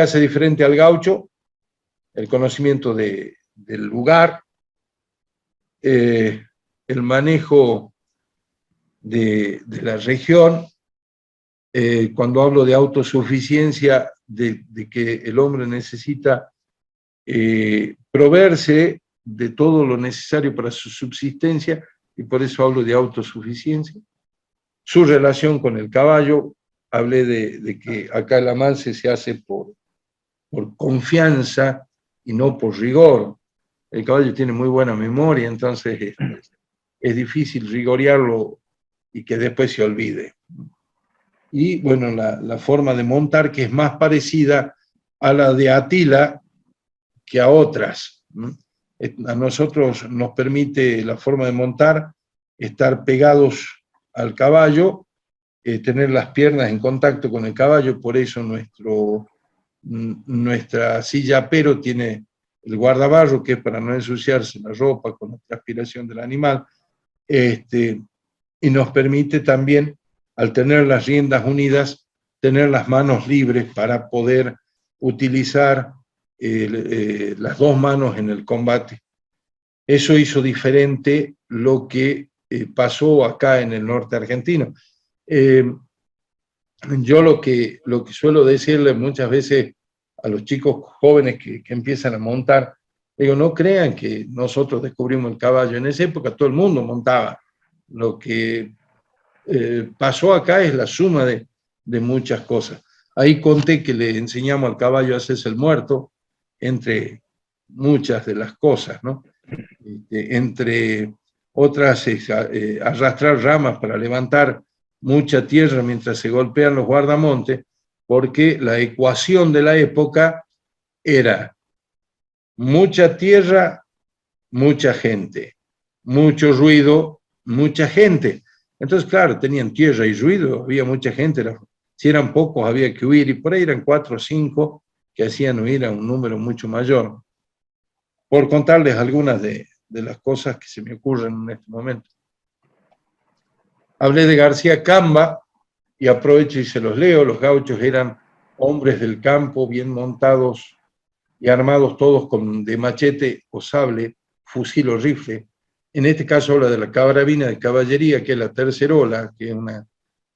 hace diferente al gaucho? El conocimiento del lugar, el manejo de la región. Cuando hablo de autosuficiencia, de que el hombre necesita proveerse de todo lo necesario para su subsistencia, y por eso hablo de autosuficiencia. Su relación con el caballo, hablé de que acá el amance se hace por confianza y no por rigor. El caballo tiene muy buena memoria, entonces es difícil rigorearlo y que después se olvide. Y bueno, la forma de montar, que es más parecida a la de Atila que a otras. A nosotros nos permite la forma de montar estar pegados al caballo, tener las piernas en contacto con el caballo, por eso nuestra silla pero tiene el guardabarro, que es para no ensuciarse la ropa con la transpiración del animal, y nos permite también, al tener las riendas unidas, tener las manos libres para poder utilizar las dos manos en el combate. Eso hizo diferente lo que pasó acá en el norte argentino. Yo lo que suelo decirle muchas veces a los chicos jóvenes que empiezan a montar, digo, no crean que nosotros descubrimos el caballo. En esa época todo el mundo montaba. Lo que pasó acá es la suma de muchas cosas. Ahí conté que le enseñamos al caballo a hacerse el muerto, entre muchas de las cosas, ¿no? Entre otras es arrastrar ramas para levantar mucha tierra mientras se golpean los guardamontes, porque la ecuación de la época era mucha tierra, mucha gente, mucho ruido, mucha gente. Entonces, claro, tenían tierra y ruido, había mucha gente, si eran pocos había que huir, y por ahí eran 4 o 5 que hacían huir a un número mucho mayor. Por contarles algunas de las cosas que se me ocurren en este momento. Hablé de García Camba, y aprovecho y se los leo. Los gauchos eran hombres del campo, bien montados y armados todos de machete o sable, fusil o rifle. En este caso habla de la carabina de caballería, que es la tercerola, que es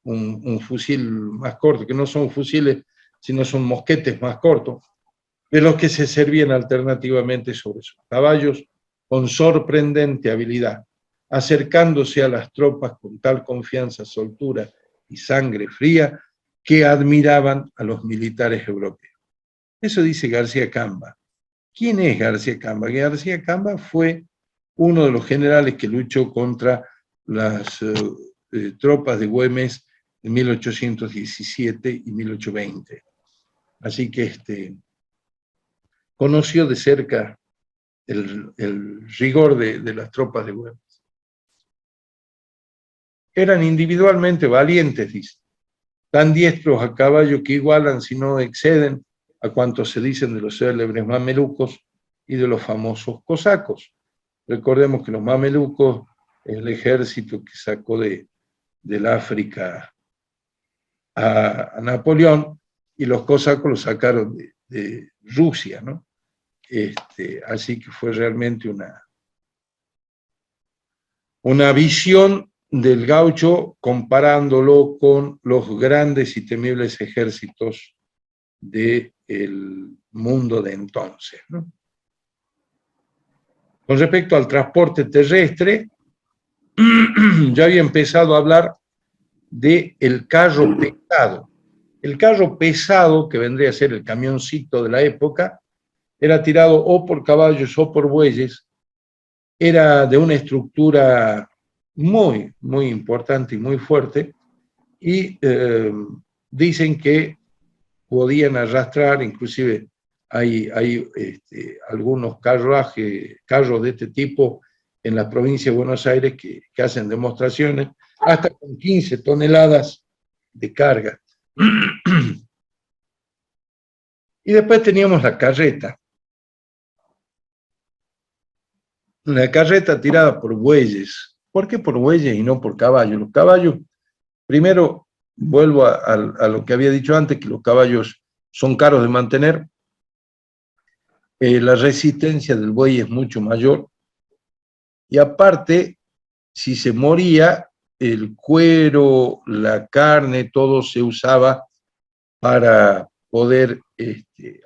un fusil más corto, que no son fusiles, sino son mosquetes más cortos, de los que se servían alternativamente sobre sus caballos con sorprendente habilidad, acercándose a las tropas con tal confianza, soltura y sangre fría que admiraban a los militares europeos. Eso dice García Camba. ¿Quién es García Camba? García Camba fue uno de los generales que luchó contra las tropas de Güemes en 1817 y 1820. Así que conoció de cerca el rigor de las tropas de Güemes. Eran individualmente valientes, dice, tan diestros a caballo que igualan, si no exceden, a cuantos se dicen de los célebres mamelucos y de los famosos cosacos. Recordemos que los mamelucos es el ejército que sacó del África a Napoleón, y los cosacos los sacaron de Rusia, ¿no? Así que fue realmente una visión del gaucho comparándolo con los grandes y temibles ejércitos del mundo de entonces, ¿no? Con respecto al transporte terrestre, ya había empezado a hablar del carro pesado. El carro pesado, que vendría a ser el camioncito de la época, era tirado o por caballos o por bueyes, era de una estructura muy, muy importante y muy fuerte, y dicen que podían arrastrar, inclusive hay algunos carros de este tipo en la provincia de Buenos Aires que hacen demostraciones, hasta con 15 toneladas de carga. Y después teníamos la carreta. La carreta tirada por bueyes. ¿Por qué por bueyes y no por caballos? Los caballos, primero, vuelvo a lo que había dicho antes, que los caballos son caros de mantener. La resistencia del buey es mucho mayor. Y aparte, si se moría, el cuero, la carne, todo se usaba para poder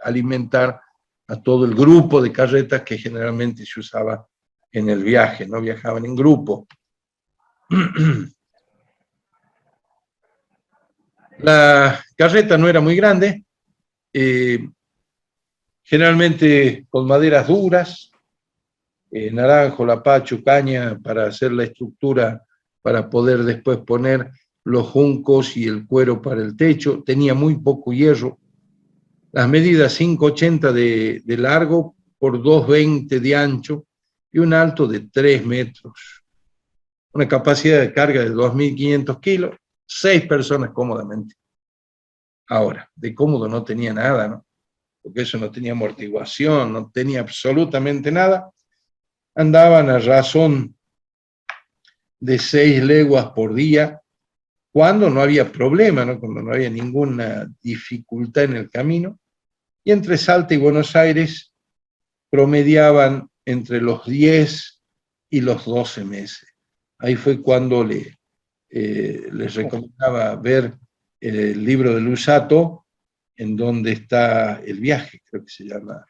alimentar a todo el grupo de carretas que generalmente se usaba en el viaje, no viajaban en grupo. La carreta no era muy grande, generalmente con maderas duras, naranjo, lapacho, caña, para hacer la estructura, para poder después poner los juncos y el cuero para el techo. Tenía muy poco hierro. Las medidas 5,80 de largo por 2,20 de ancho y un alto de 3 metros. Una capacidad de carga de 2.500 kilos, 6 personas cómodamente. Ahora, de cómodo no tenía nada, ¿no? Porque eso no tenía amortiguación, no tenía absolutamente nada. Andaban a razón de 6 leguas por día, cuando no había problema, ¿no? Cuando no había ninguna dificultad en el camino. Y entre Salta y Buenos Aires promediaban entre los 10 y los 12 meses. ahí fue cuando les recomendaba ver el libro de Luzzatto, en donde está El viaje, creo que se llama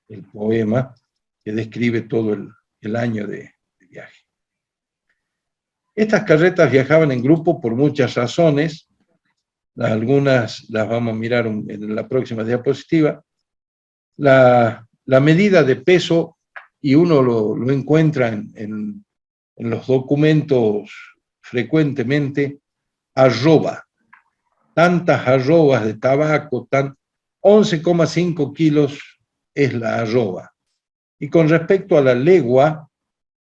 el poema, que describe todo el año de viaje. Estas carretas viajaban en grupo por muchas razones, algunas las vamos a mirar en la próxima diapositiva. La medida de peso, y uno lo encuentra en los documentos frecuentemente, arroba, tantas arrobas de tabaco, 11,5 kilos es la arroba. Y con respecto a la legua,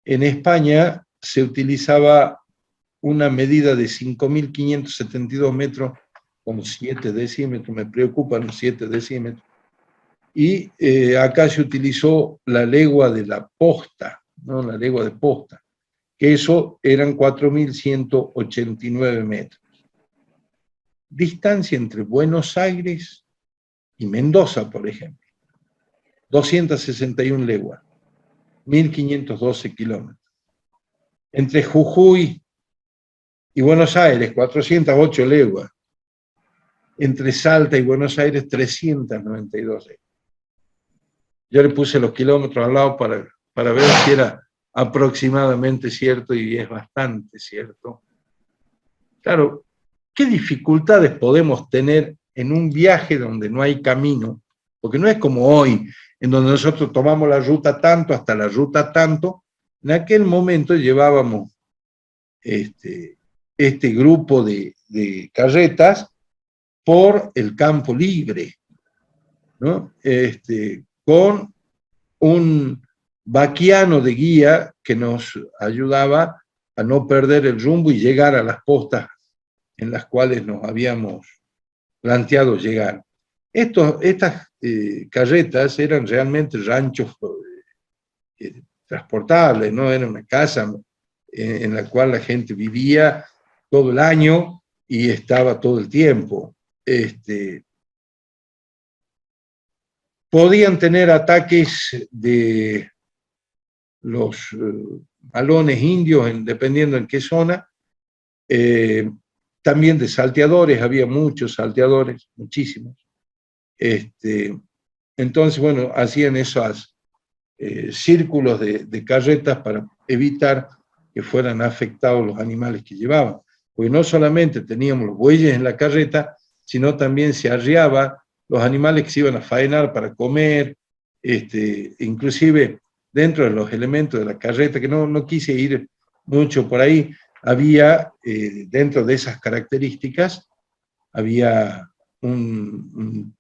en España se utilizaba una medida de 5.572 metros con 7 decímetros, me preocupan los 7 decímetros, y acá se utilizó la legua de la posta, ¿no? La legua de posta, que eso eran 4.189 metros. Distancia entre Buenos Aires y Mendoza, por ejemplo, 261 leguas, 1.512 kilómetros. Entre Jujuy y Buenos Aires, 408 leguas. Entre Salta y Buenos Aires, 392 leguas. Yo le puse los kilómetros al lado para ver si era aproximadamente cierto, y es bastante cierto. Claro, ¿qué dificultades podemos tener en un viaje donde no hay camino? Porque no es como hoy, en donde nosotros tomamos la ruta tanto hasta la ruta tanto. En aquel momento llevábamos este grupo de carretas por el campo libre, ¿no? Con un vaquiano de guía que nos ayudaba a no perder el rumbo y llegar a las postas en las cuales nos habíamos planteado llegar. Estas carretas eran realmente ranchos transportables, no era una casa en la cual la gente vivía todo el año y estaba todo el tiempo. Podían tener ataques de los malones indios, dependiendo en qué zona, también de salteadores, había muchos salteadores, muchísimos. Entonces, bueno, hacían esos círculos de carretas para evitar que fueran afectados los animales que llevaban. Porque no solamente teníamos los bueyes en la carreta, sino también se arriaba los animales que se iban a faenar para comer, inclusive dentro de los elementos de la carreta, que no quise ir mucho por ahí, había, dentro de esas características, había un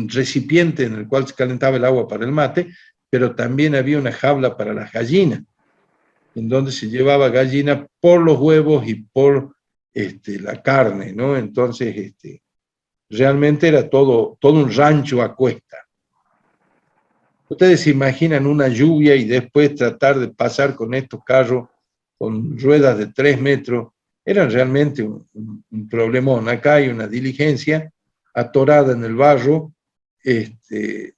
recipiente en el cual se calentaba el agua para el mate, pero también había una jaula para las gallinas, en donde se llevaba gallina por los huevos y por la carne, ¿no? Entonces, realmente era todo un rancho a cuesta. Ustedes se imaginan una lluvia y después tratar de pasar con estos carros con ruedas de 3 metros, eran realmente un problemón. Acá hay una diligencia atorada en el barro,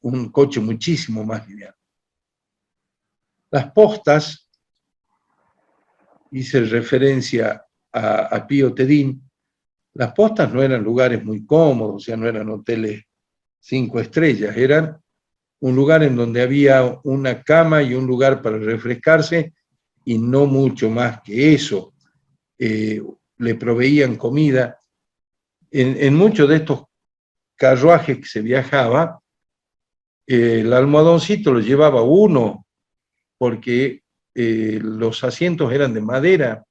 un coche muchísimo más liviano. Las postas, hice referencia a Pío Tedín, las postas no eran lugares muy cómodos, o sea, no eran hoteles 5 estrellas, eran un lugar en donde había una cama y un lugar para refrescarse, y no mucho más que eso. Le proveían comida. En muchos de estos carruajes que se viajaba, el almohadoncito lo llevaba uno, porque los asientos eran de madera.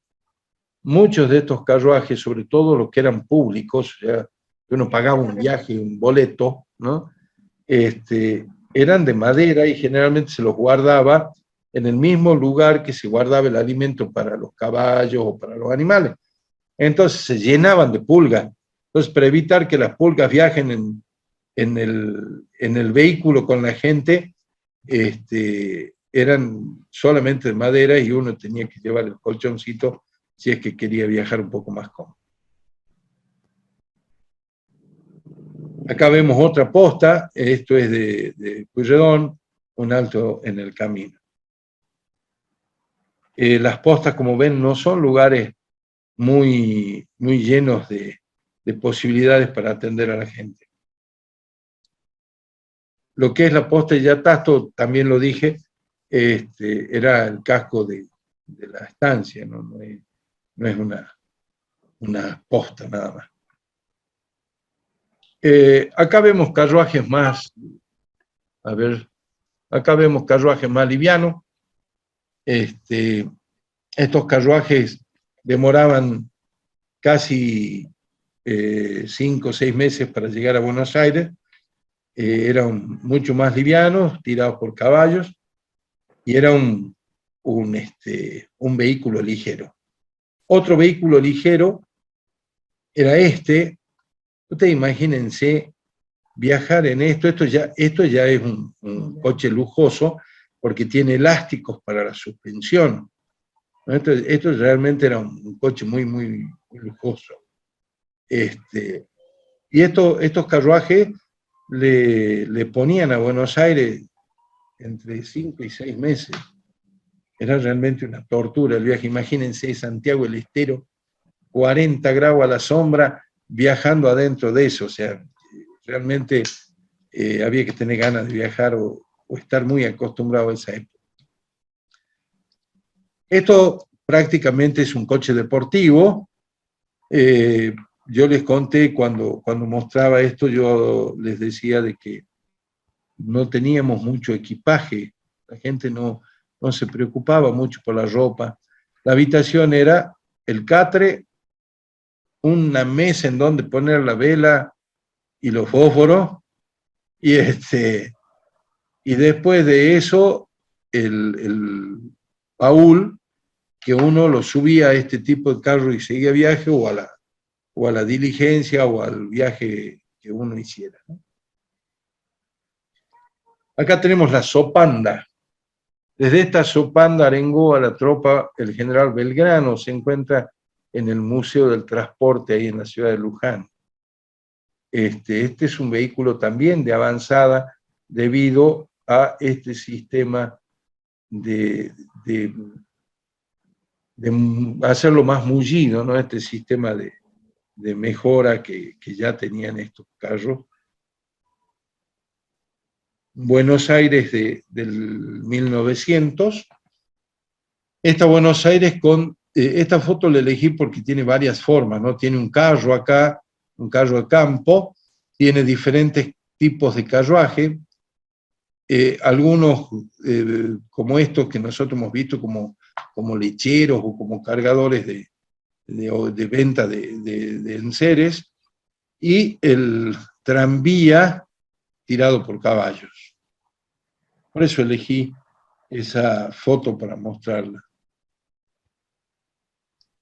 Muchos de estos carruajes, sobre todo los que eran públicos, o sea, uno pagaba un viaje, un boleto, ¿no? Eran de madera y generalmente se los guardaba en el mismo lugar que se guardaba el alimento para los caballos o para los animales. Entonces se llenaban de pulgas. Entonces, para evitar que las pulgas viajen en el vehículo con la gente, eran solamente de madera y uno tenía que llevar el colchoncito si es que quería viajar un poco más cómodo. Acá vemos otra posta, esto es de Pueyrredón, un alto en el camino. Las postas, como ven, no son lugares muy llenos de posibilidades para atender a la gente. Lo que es la posta de Yatasto, también lo dije, era el casco de la estancia, no es una posta nada más. Acá vemos carruajes más, a ver, acá vemos carruajes más livianos. Estos carruajes demoraban casi 5 o 6 meses para llegar a Buenos Aires. Eran mucho más livianos, tirados por caballos, y era un vehículo ligero. Otro vehículo ligero era este. Ustedes imagínense viajar en esto ya es un coche lujoso, porque tiene elásticos para la suspensión. Esto realmente era un coche muy lujoso. Y estos carruajes le ponían a Buenos Aires entre 5 y 6 meses. Era realmente una tortura el viaje. Imagínense Santiago del Estero, 40 grados a la sombra, viajando adentro de eso. O sea, realmente había que tener ganas de viajar o estar muy acostumbrado a esa época. Esto prácticamente es un coche deportivo. Yo les conté cuando mostraba esto, yo les decía de que no teníamos mucho equipaje, la gente no se preocupaba mucho por la ropa. La habitación era el catre, una mesa en donde poner la vela y los fósforos, y después de eso el baúl, que uno lo subía a este tipo de carro y seguía viaje, o a la diligencia o al viaje que uno hiciera, ¿no? Acá tenemos la sopanda. Desde esta sopanda arengó a la tropa el general Belgrano, se encuentra en el Museo del Transporte, ahí en la ciudad de Luján. Este es un vehículo también de avanzada debido a este sistema de hacerlo más mullido, ¿no? Este sistema de mejora que ya tenían estos carros. Buenos Aires del 1900. Esta Buenos Aires esta foto la elegí porque tiene varias formas, ¿no? Tiene un carro acá, un carro de campo, tiene diferentes tipos de carruaje, algunos como estos que nosotros hemos visto como lecheros o como cargadores de venta de enseres, y el tranvía tirado por caballos. Por eso elegí esa foto para mostrarla.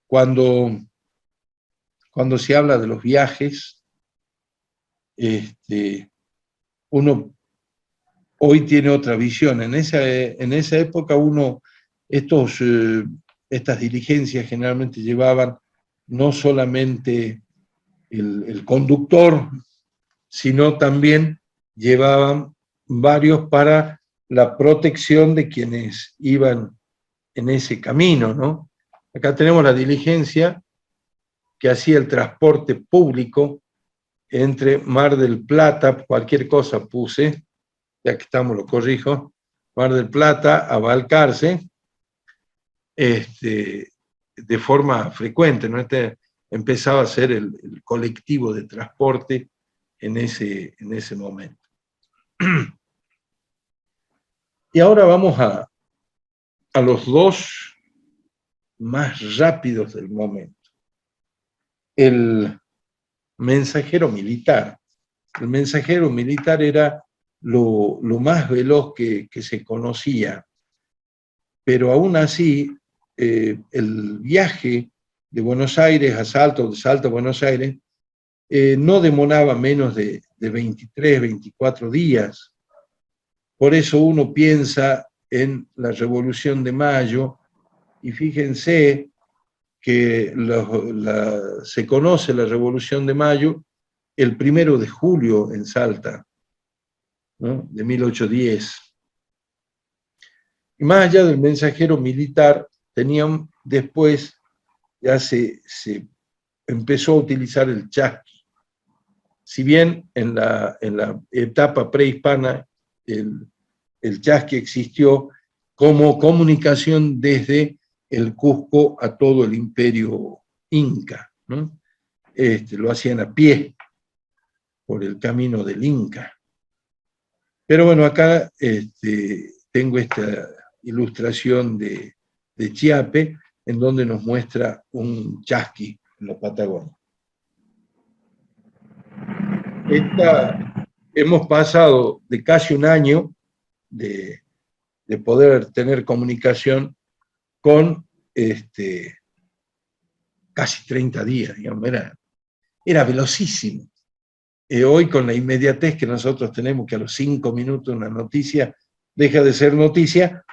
Cuando se habla de los viajes, uno hoy tiene otra visión. En esa época estas diligencias generalmente llevaban no solamente el conductor, sino también llevaban varios para la protección de quienes iban en ese camino, ¿no? Acá tenemos la diligencia que hacía el transporte público entre Mar del Plata, cualquier cosa puse, ya que estamos, lo corrijo, Mar del Plata a Balcarce, de forma frecuente, ¿no? Empezaba a ser el colectivo de transporte en ese momento. Y ahora vamos a los dos más rápidos del momento. El mensajero militar. El mensajero militar era lo más veloz que se conocía, pero aún así el viaje de Buenos Aires a Salta, o de Salta a Buenos Aires, no demoraba menos de 23, 24 días. Por eso uno piensa en la Revolución de Mayo, y fíjense que se conoce la Revolución de Mayo el 1 de julio en Salta, ¿no? De 1810. Y más allá del mensajero militar, tenían después, ya se empezó a utilizar el chasqui. Si bien en la etapa prehispana el chasqui existió como comunicación desde el Cusco a todo el imperio inca, ¿no? Lo hacían a pie por el camino del Inca. Pero bueno, acá tengo esta ilustración de Chiape, en donde nos muestra un chasqui en la Patagonia. Hemos pasado de casi un año de poder tener comunicación con casi 30 días, digamos, era velocísimo. Hoy con la inmediatez que nosotros tenemos, que a los 5 minutos una noticia deja de ser noticia,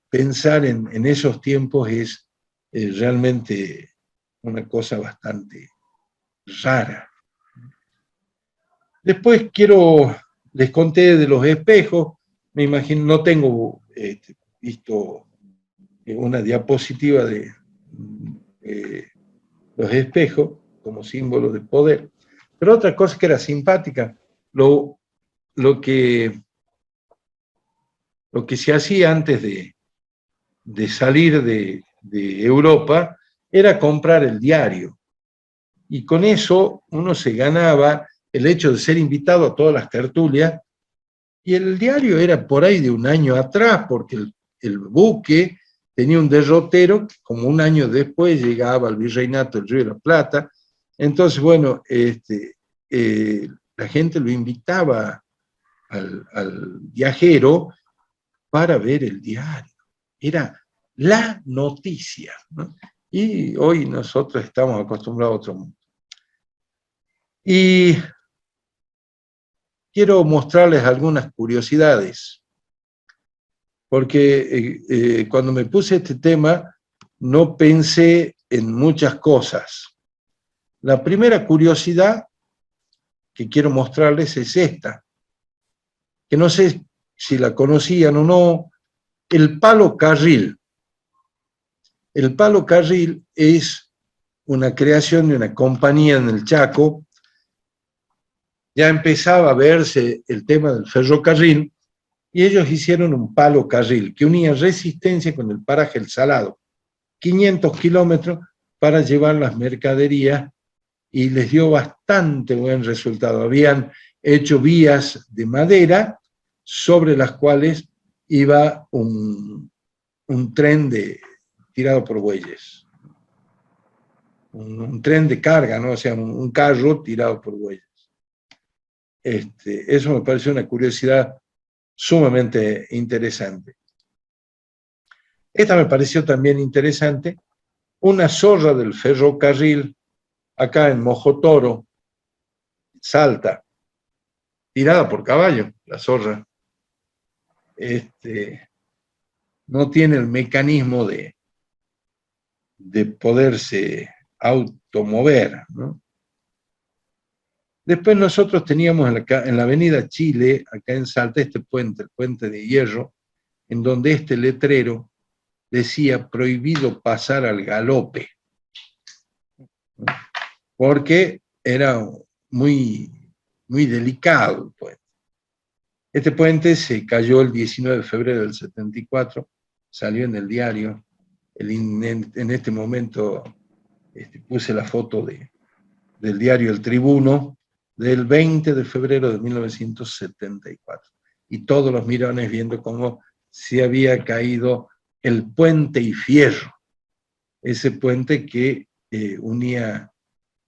pensar en esos tiempos es realmente una cosa bastante rara. Después les conté de los espejos, me imagino, no tengo visto una diapositiva de los espejos como símbolo de poder, pero otra cosa que era simpática, lo que se hacía antes de salir de Europa era comprar el diario, y con eso uno se ganaba el hecho de ser invitado a todas las tertulias, y el diario era por ahí de un año atrás, porque el buque tenía un derrotero que como un año después llegaba al Virreinato del Río de la Plata. Entonces, bueno, la gente lo invitaba al viajero para ver el diario. Era la noticia, ¿no? Y hoy nosotros estamos acostumbrados a otro mundo. Y quiero mostrarles algunas curiosidades, porque cuando me puse este tema no pensé en muchas cosas. La primera curiosidad que quiero mostrarles es esta, que no sé si la conocían o no, el palo carril. El palo carril es una creación de una compañía en el Chaco. Ya empezaba a verse el tema del ferrocarril, y ellos hicieron un palo carril que unía Resistencia con el paraje El Salado, 500 kilómetros para llevar las mercaderías, y les dio bastante buen resultado. Habían hecho vías de madera sobre las cuales iba un tren tirado por bueyes. Un tren de carga, ¿no? O sea, un carro tirado por bueyes. Eso me pareció una curiosidad sumamente interesante. Esta me pareció también interesante, una zorra del ferrocarril, acá en Mojotoro, Salta, tirada por caballo, la zorra. No tiene el mecanismo de poderse automover, ¿no? Después nosotros teníamos en la avenida Chile, acá en Salta, este puente, el puente de hierro, en donde este letrero decía prohibido pasar al galope, porque era muy, muy delicado el puente. Este puente se cayó el 19 de febrero del 74, salió en el diario. En este momento puse la foto del diario El Tribuno, del 20 de febrero de 1974. Y todos los mirones viendo cómo se había caído el puente y fierro, ese puente que unía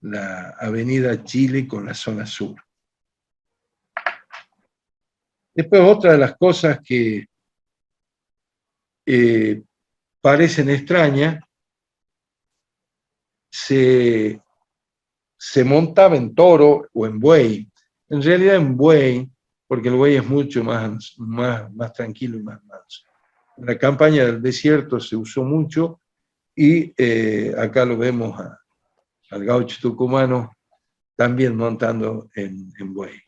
la avenida Chile con la zona sur. Después, otra de las cosas que parecen extrañas, se montaba en toro o en buey. En realidad en buey, porque el buey es mucho más tranquilo y más manso. En la campaña del desierto se usó mucho, y acá lo vemos al gaucho tucumano también montando en buey.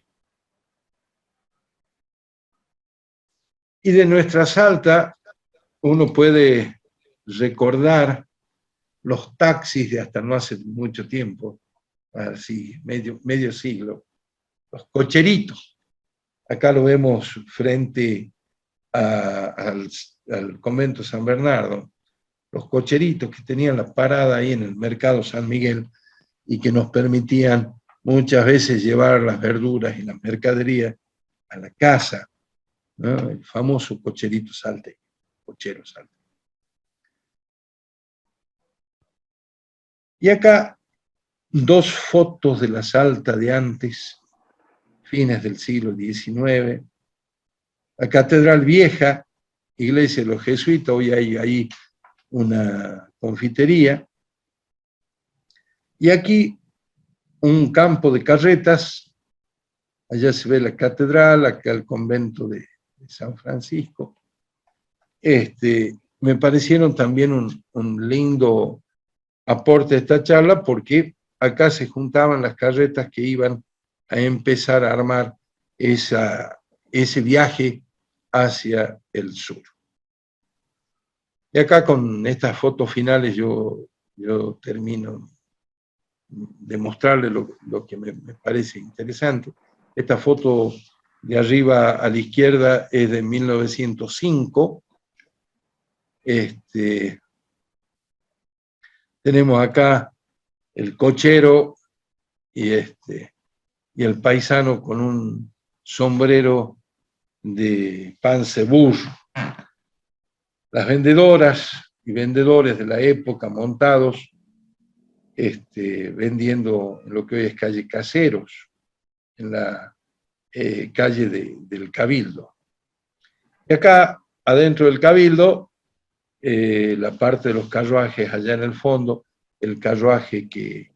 Y de nuestra Salta uno puede recordar los taxis de hasta no hace mucho tiempo, así medio siglo, los cocheritos. Acá lo vemos frente al convento San Bernardo, los cocheritos que tenían la parada ahí en el mercado San Miguel y que nos permitían muchas veces llevar las verduras y las mercaderías a la casa, ¿no? El famoso cocherito salteño, cochero salteño. Y acá dos fotos de la Salta de antes, fines del siglo XIX, la Catedral Vieja, iglesia de los jesuitas, hoy hay ahí una confitería, y aquí un campo de carretas, allá se ve la catedral, acá el convento de San Francisco. Me parecieron también un lindo aporte a esta charla, porque acá se juntaban las carretas que iban a empezar a armar ese viaje hacia el sur. Y acá con estas fotos finales yo termino de mostrarles lo que me parece interesante. Esta foto de arriba a la izquierda es de 1905. Tenemos acá el cochero y el paisano con un sombrero de panza de burro. Las vendedoras y vendedores de la época montados, vendiendo en lo que hoy es calle Caseros, en la calle del Cabildo. Y acá, adentro del Cabildo, la parte de los carruajes allá en el fondo, el carruaje que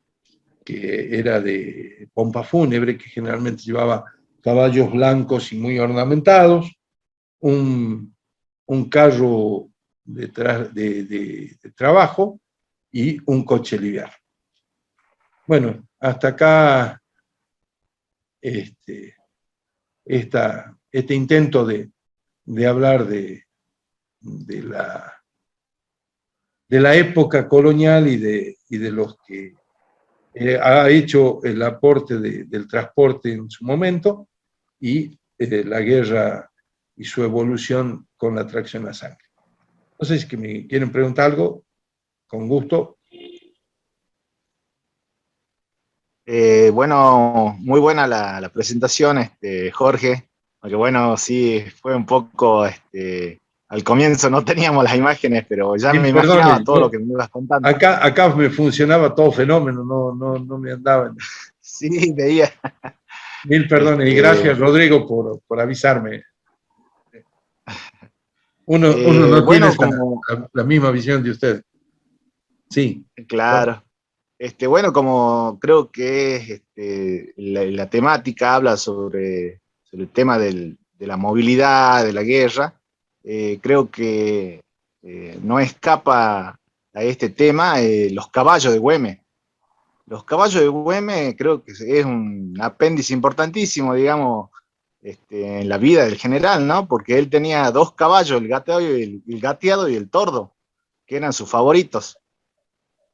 era de pompa fúnebre, que generalmente llevaba caballos blancos y muy ornamentados, un carro de trabajo y un coche liviano. Bueno, hasta acá este intento de hablar de la época colonial y de los que ha hecho el aporte del transporte en su momento y la guerra y su evolución con la tracción a sangre. No sé si me quieren preguntar algo, con gusto. Bueno, muy buena la presentación, Jorge, aunque bueno, sí, fue un poco, al comienzo no teníamos las imágenes, pero ya me imaginaba Perdone, todo lo que me ibas contando. Acá me funcionaba todo fenómeno, no me andaba. Sí, veía. Mil perdones y gracias, Rodrigo, por avisarme. Uno no tiene bueno, como, la misma visión de usted. Sí. claro. Bueno, como creo que es, la temática habla sobre el tema de la movilidad, de la guerra, creo que no escapa a este tema los caballos de Güemes. Los caballos de Güemes creo que es un apéndice importantísimo, digamos, en la vida del general, ¿no? Porque él tenía dos caballos, el gateado y el tordo, que eran sus favoritos.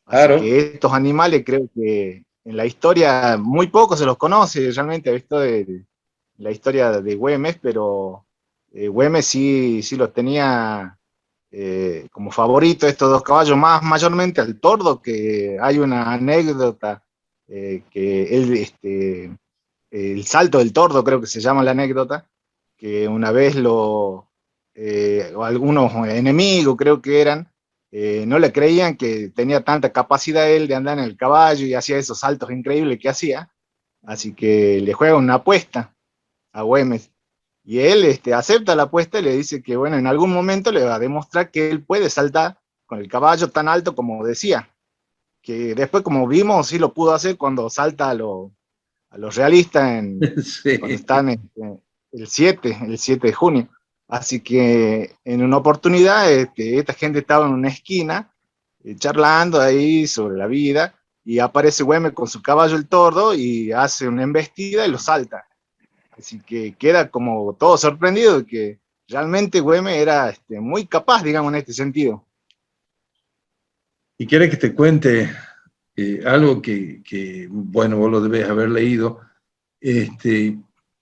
Así Claro. que estos animales creo que en la historia muy poco se los conoce, realmente he visto de la historia de Güemes, pero Güemes sí los tenía como favorito estos dos caballos, más mayormente al tordo, que hay una anécdota que él, el salto del tordo creo que se llama la anécdota, que una vez algunos enemigos creo que eran, no le creían que tenía tanta capacidad él de andar en el caballo y hacía esos saltos increíbles que hacía, así que le juega una apuesta a Güemes. Y él acepta la apuesta y le dice que, bueno, en algún momento le va a demostrar que él puede saltar con el caballo tan alto como decía. Que después, como vimos, sí lo pudo hacer cuando salta a los realistas Sí. cuando están el 7 de junio. Así que en una oportunidad esta gente estaba en una esquina charlando ahí sobre la vida y aparece Güemes con su caballo el tordo y hace una embestida y lo salta. Así que queda como todo sorprendido de que realmente Güemes era muy capaz, digamos, en este sentido. Y quiere que te cuente algo bueno, vos lo debes haber leído.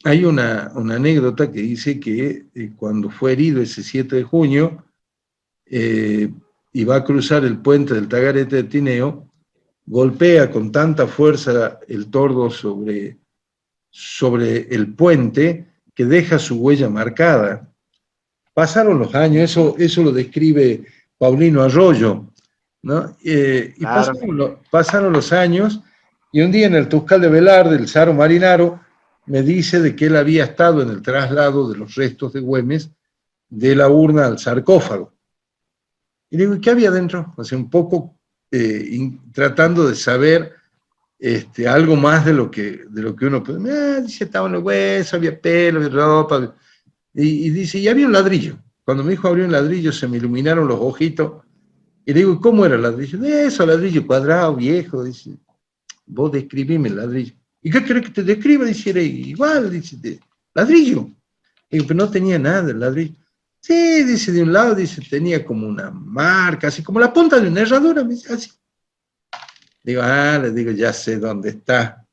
Hay una anécdota que dice que cuando fue herido ese 7 de junio, y va a cruzar el puente del Tagarete de Tineo, golpea con tanta fuerza el tordo sobre el puente que deja su huella marcada. Pasaron los años, eso lo describe Paulino Arroyo, ¿no? Y Claro. pasaron los años, y un día en el Tuscal de Velarde, el Saro Marinaro me dice de que él había estado en el traslado de los restos de Güemes de la urna al sarcófago. Y digo, ¿y qué había dentro? O sea, un poco tratando de saber algo más de lo que uno puede. Dice, estaba en los huesos, había pelo, había ropa. Y dice, y había un ladrillo. Cuando mi hijo abrió un ladrillo, se me iluminaron los ojitos. Y le digo, ¿cómo era el ladrillo? De eso, ladrillo cuadrado, viejo. Dice, vos describime el ladrillo. ¿Y qué querés que te describa? Dice, era igual, dice, ladrillo. Digo, pero no tenía nada el ladrillo. Sí, dice, de un lado, dice, tenía como una marca, así como la punta de una herradura, me dice, así. Digo, le digo, ya sé dónde está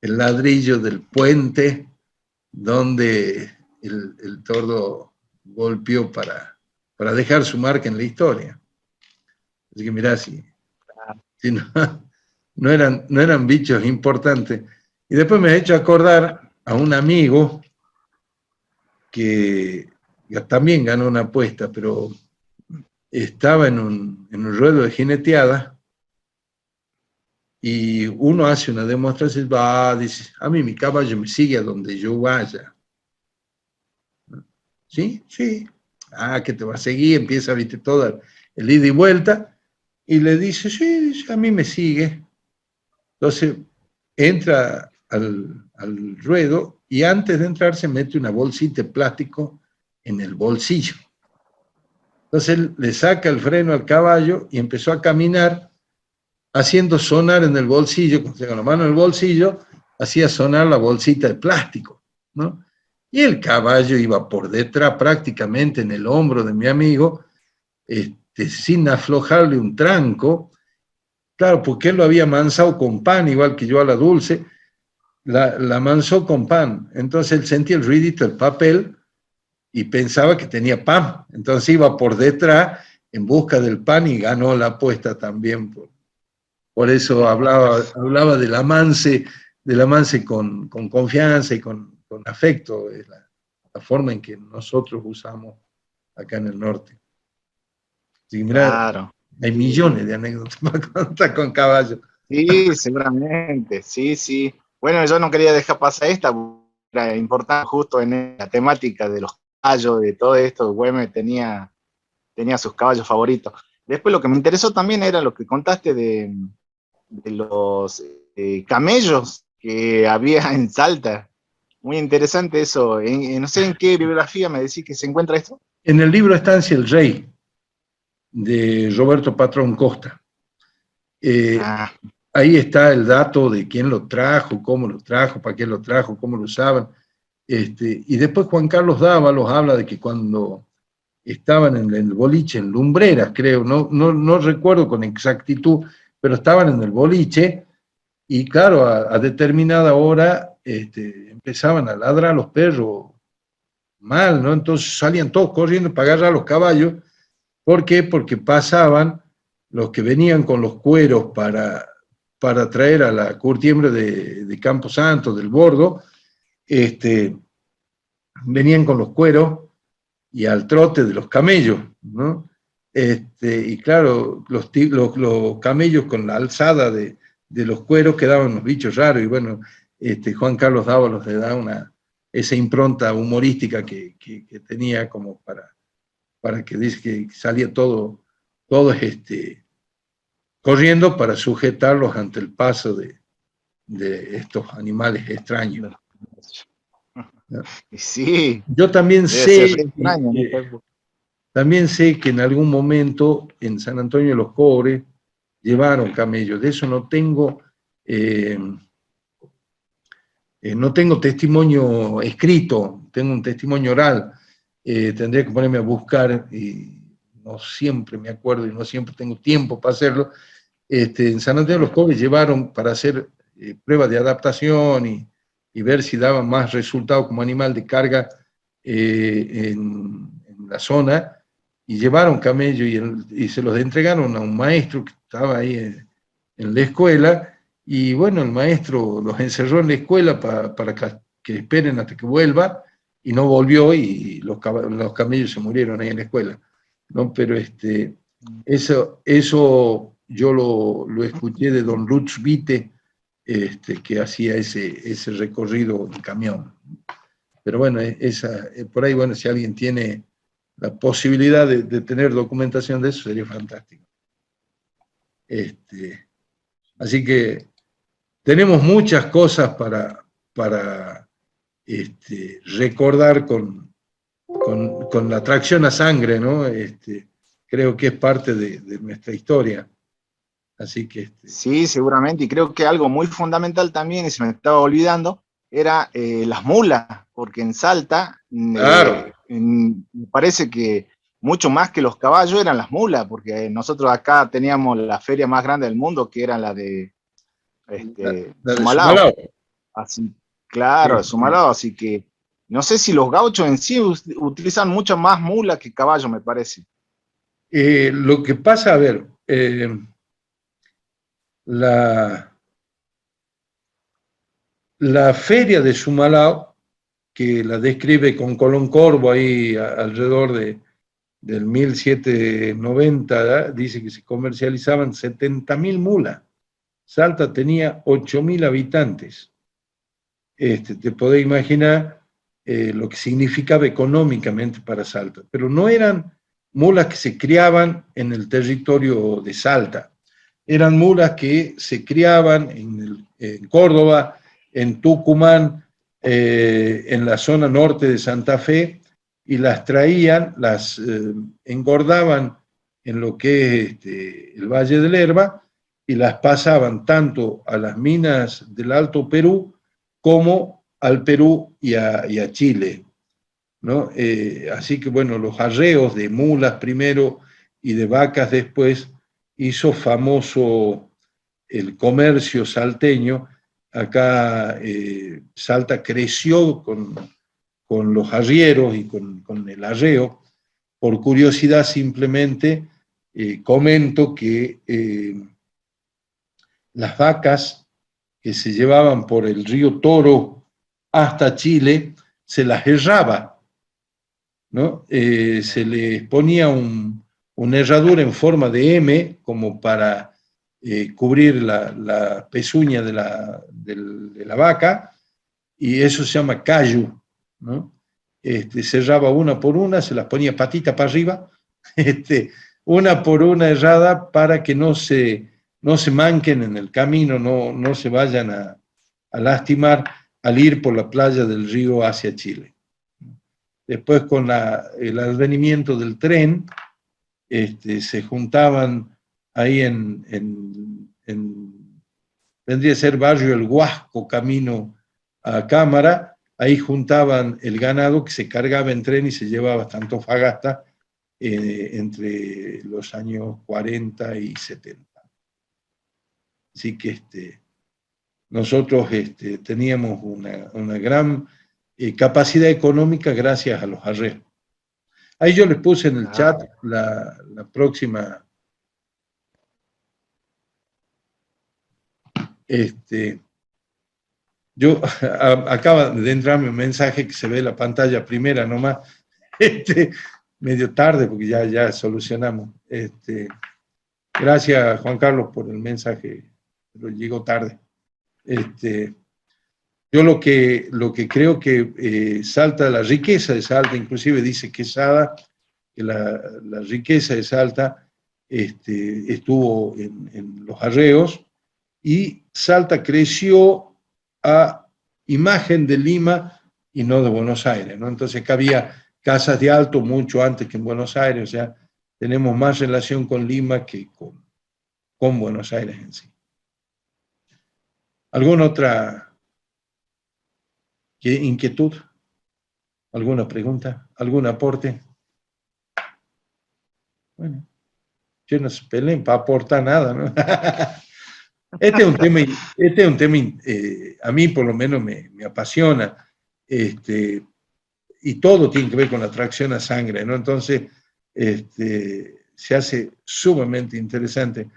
el ladrillo del puente, donde el tordo golpeó para dejar su marca en la historia. Así que mirá, si no eran bichos importantes. Y después me ha hecho acordar a un amigo que también ganó una apuesta, pero estaba en un ruedo de jineteada, y uno hace una demostración, dice, a mí mi caballo me sigue a donde yo vaya. ¿Sí? Sí. Que te va a seguir, empieza, viste, todo el ida y vuelta, y le dice, sí, dice, a mí me sigue. Entonces, entra al ruedo, y antes de entrar se mete una bolsita de plástico en el bolsillo. Entonces él le saca el freno al caballo y empezó a caminar haciendo sonar en el bolsillo, con la mano en el bolsillo, hacía sonar la bolsita de plástico, ¿no? Y el caballo iba por detrás, prácticamente en el hombro de mi amigo, sin aflojarle un tranco. Claro, porque él lo había amansado con pan, igual que yo a la Dulce, la amansó con pan. Entonces él sentía el ruidito del papel y pensaba que tenía pan. Entonces iba por detrás en busca del pan y ganó la apuesta también. Por eso hablaba del amance con confianza y con afecto, es la forma en que nosotros usamos acá en el norte. Así que mirá, Claro. hay millones de anécdotas para contar con caballos. Sí, seguramente, sí. Bueno, yo no quería dejar pasar esta, era importante justo en la temática de los caballos, de todo esto. Güemes tenía sus caballos favoritos. Después lo que me interesó también era lo que contaste de los camellos que había en Salta. Muy interesante eso. No sé en qué bibliografía me decís que se encuentra esto. En el libro Estancia el Rey, de Roberto Patrón Costa. Ahí está el dato de quién lo trajo, cómo lo trajo, para qué lo trajo, cómo lo usaban. Y después Juan Carlos Dávalos habla de que cuando estaban en el boliche, en Lumbreras, creo, no recuerdo con exactitud, pero estaban en el boliche, y claro, a determinada hora empezaban a ladrar a los perros mal, ¿no? Entonces salían todos corriendo para agarrar a los caballos. ¿Por qué? Porque pasaban los que venían con los cueros para traer a la curtiembre de Campo Santo, del Bordo, venían con los cueros y al trote de los camellos, ¿no? Y claro, los camellos con la alzada de los cueros quedaban unos bichos raros, y bueno, Juan Carlos Dávalos le da esa impronta humorística que tenía como para que dice que salía todo corriendo para sujetarlos ante el paso de estos animales extraños. ¿No? Sí. Yo también sé, extraño, también sé que en algún momento en San Antonio de los Cobres llevaron camellos. De eso no tengo testimonio escrito, tengo un testimonio oral. Tendría que ponerme a buscar y no siempre me acuerdo y no siempre tengo tiempo para hacerlo, en San Antonio de los Cobre llevaron para hacer pruebas de adaptación y ver si daban más resultado como animal de carga en la zona, y llevaron camello y se los entregaron a un maestro que estaba ahí en la escuela, y bueno, el maestro los encerró en la escuela para que esperen hasta que vuelva, y no volvió, y los camellos se murieron ahí en la escuela, ¿no? Pero eso yo lo escuché de don Lutz Witte, que hacía ese recorrido en camión. Pero bueno, por ahí, bueno, si alguien tiene la posibilidad de tener documentación de eso, sería fantástico. Así que tenemos muchas cosas para recordar con la atracción a sangre, ¿no? Creo que es parte de nuestra historia. Así que... Sí, seguramente, y creo que algo muy fundamental también, y se me estaba olvidando, era las mulas, porque en Salta, Claro. me parece que mucho más que los caballos eran las mulas, porque nosotros acá teníamos la feria más grande del mundo, que era la de La de Sumalao. Sumalao. Así, claro, Sí. Sumalao, así que no sé si los gauchos en sí utilizan mucho más mulas que caballos, me parece. Lo que pasa, a ver, la feria de Sumalao, que la describe con Colón Corvo ahí alrededor del 1790, dice que se comercializaban 70.000 mulas. Salta tenía 8.000 habitantes. Te podés imaginar lo que significaba económicamente para Salta, pero no eran mulas que se criaban en el territorio de Salta, eran mulas que se criaban en Córdoba, en Tucumán, en la zona norte de Santa Fe, y las traían, las engordaban en lo que es el Valle del Lerba, y las pasaban tanto a las minas del Alto Perú como al Perú y a Chile, ¿no? Así que bueno, los arreos de mulas primero y de vacas después hizo famoso el comercio salteño. Acá Salta creció con los arrieros y con el arreo. Por curiosidad simplemente comento que las vacas que se llevaban por el río Toro hasta Chile, se las herraba, ¿no? Se les ponía una herradura en forma de M, como para cubrir la pezuña de la vaca, y eso se llama callo, ¿no? Se herraba una por una, se las ponía patita para arriba, una por una herrada, para que no se manquen en el camino, no se vayan a lastimar al ir por la playa del río hacia Chile. Después, con el advenimiento del tren, se juntaban ahí vendría a ser barrio El Huasco, camino a Cámara, ahí juntaban el ganado que se cargaba en tren y se llevaba hasta Antofagasta entre los años 40 y 70. Así que nosotros teníamos una gran capacidad económica gracias a los arreos. Ahí yo les puse en el chat la próxima. Acaba de entrarme un mensaje que se ve en la pantalla primera nomás, medio tarde, porque ya solucionamos. Gracias, Juan Carlos, por el mensaje, pero llegó tarde. Yo lo que creo que Salta, la riqueza de Salta, inclusive dice Quesada, que la riqueza de Salta estuvo en los arreos, y Salta creció a imagen de Lima y no de Buenos Aires, ¿no? Entonces acá había casas de alto mucho antes que en Buenos Aires, o sea, tenemos más relación con Lima que con Buenos Aires en sí. ¿Alguna otra inquietud? ¿Alguna pregunta? ¿Algún aporte? Bueno, yo no se peleen para aportar nada, ¿no? Este es un tema a mí por lo menos me apasiona, y todo tiene que ver con la tracción a sangre, ¿no? Entonces, se hace sumamente interesante,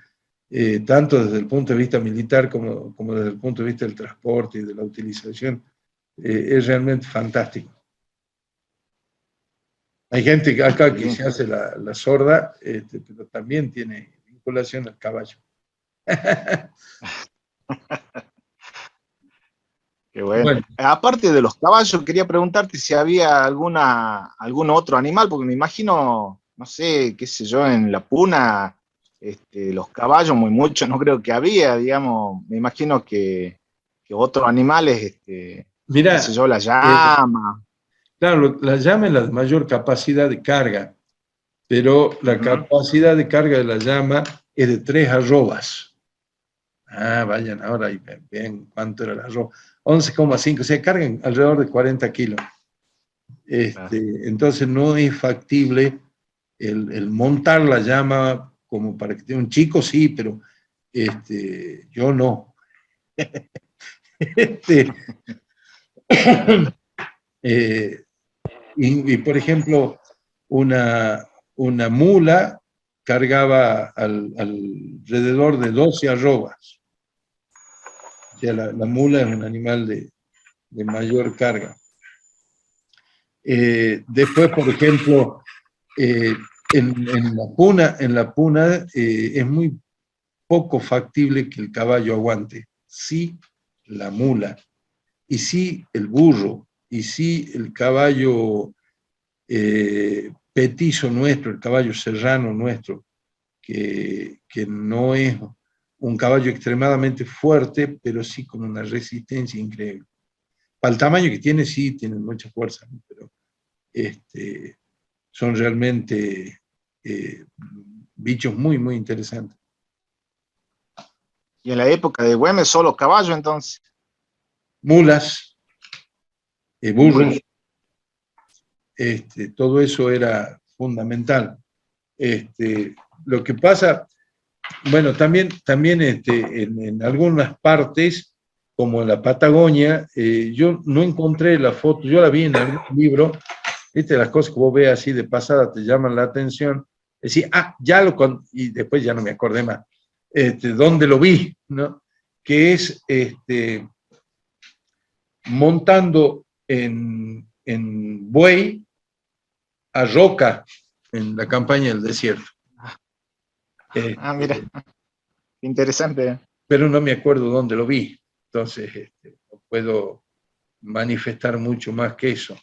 tanto desde el punto de vista militar como desde el punto de vista del transporte y de la utilización. Es realmente fantástico. Hay gente acá que se hace la sorda, pero también tiene vinculación al caballo. Qué bueno. Aparte de los caballos, quería preguntarte si había algún otro animal, porque me imagino, no sé, qué sé yo, en la puna, los caballos muy muchos, no creo que había, digamos, me imagino que otros animales, qué Mira, sé yo, la llama. claro, la llama es la de mayor capacidad de carga, pero la capacidad de carga de la llama es de 3 arrobas. Ah, vayan ahora y ven cuánto era la arroba. 11,5, se cargan alrededor de 40 kilos. Entonces no es factible el montar la llama como para que tenga un chico, sí, pero yo no. Y, por ejemplo, una mula cargaba alrededor de 12 arrobas. O sea, la mula es un animal de mayor carga. Después, por ejemplo, en la puna es muy poco factible que el caballo aguante. Sí, la mula, y sí el burro, y sí el caballo petizo nuestro, el caballo serrano nuestro, que no es un caballo extremadamente fuerte, pero sí con una resistencia increíble. Para el tamaño que tiene, sí, tiene mucha fuerza, ¿no? Pero son realmente bichos muy, muy interesantes. Y en la época de Güemes, solo caballo, entonces. Mulas, burros, todo eso era fundamental. Lo que pasa, bueno, también en algunas partes, como en la Patagonia, yo no encontré la foto, yo la vi en algún libro, viste, las cosas que vos ves así de pasada te llaman la atención, decía, y después ya no me acordé más, dónde lo vi, ¿no? Que es montando en buey a Roca en la campaña del desierto. Mira, interesante. Pero no me acuerdo dónde lo vi, entonces no puedo manifestar mucho más que eso.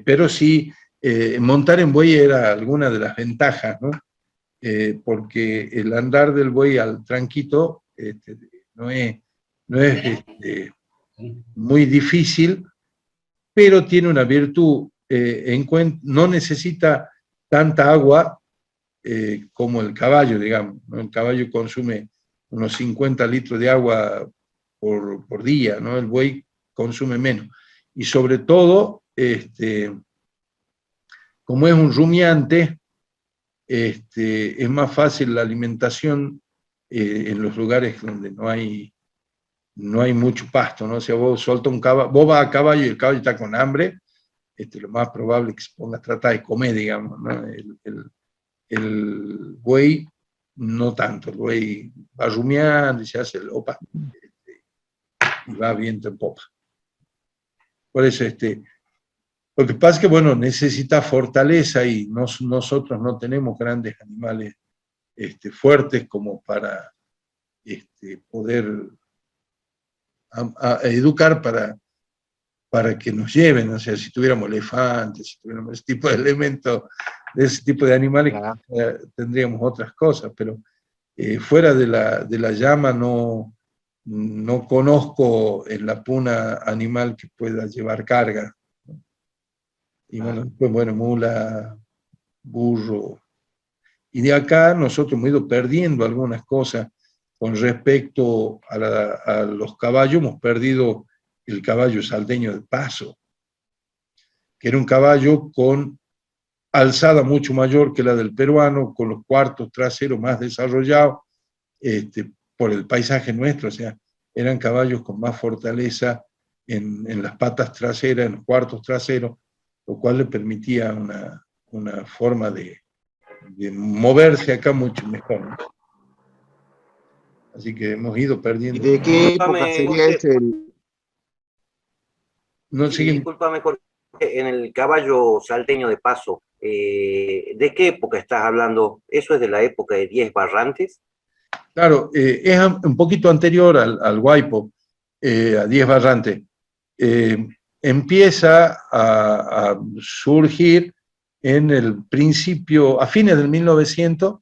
Pero sí, montar en buey era alguna de las ventajas, ¿no? Porque el andar del buey al tranquito no es muy difícil, pero tiene una virtud, no necesita tanta agua como el caballo, digamos, ¿no? El caballo consume unos 50 litros de agua por día, ¿no? El buey consume menos. Y sobre todo, como es un rumiante, es más fácil la alimentación en los lugares donde no hay mucho pasto, ¿no? O sea, vos soltas un caballo, vos vas a caballo y el caballo está con hambre, lo más probable es que se ponga a tratar de comer, digamos, ¿no? El buey no tanto, el buey va rumiando y se hace el opa, y va viento en popa. Por eso, lo que pasa es que, bueno, necesita fortaleza y nosotros no tenemos grandes animales fuertes como para poder a educar para que nos lleven, o sea, si tuviéramos elefantes, si tuviéramos ese tipo de elementos, de ese tipo de animales, claro, tendríamos otras cosas, pero fuera de la llama no conozco en la puna animal que pueda llevar carga. Y bueno, pues bueno, mula, burro. Y de acá nosotros hemos ido perdiendo algunas cosas con respecto a los caballos. Hemos perdido el caballo salteño de paso, que era un caballo con alzada mucho mayor que la del peruano, con los cuartos traseros más desarrollados, por el paisaje nuestro, o sea, eran caballos con más fortaleza en las patas traseras, en los cuartos traseros, lo cual le permitía una forma de moverse acá mucho mejor, ¿no? Así que hemos ido ¿Y perdiendo. de qué época Discúlpame, sería Jorge, ese el, No, sí, siguen, discúlpame, Jorge, en el caballo salteño de Paso, ¿de qué época estás hablando? ¿Eso es de la época de Diez Barrantes? claro, es un poquito anterior al Guaypo, a Diez Barrante. Empieza a surgir en el principio, a fines del 1900,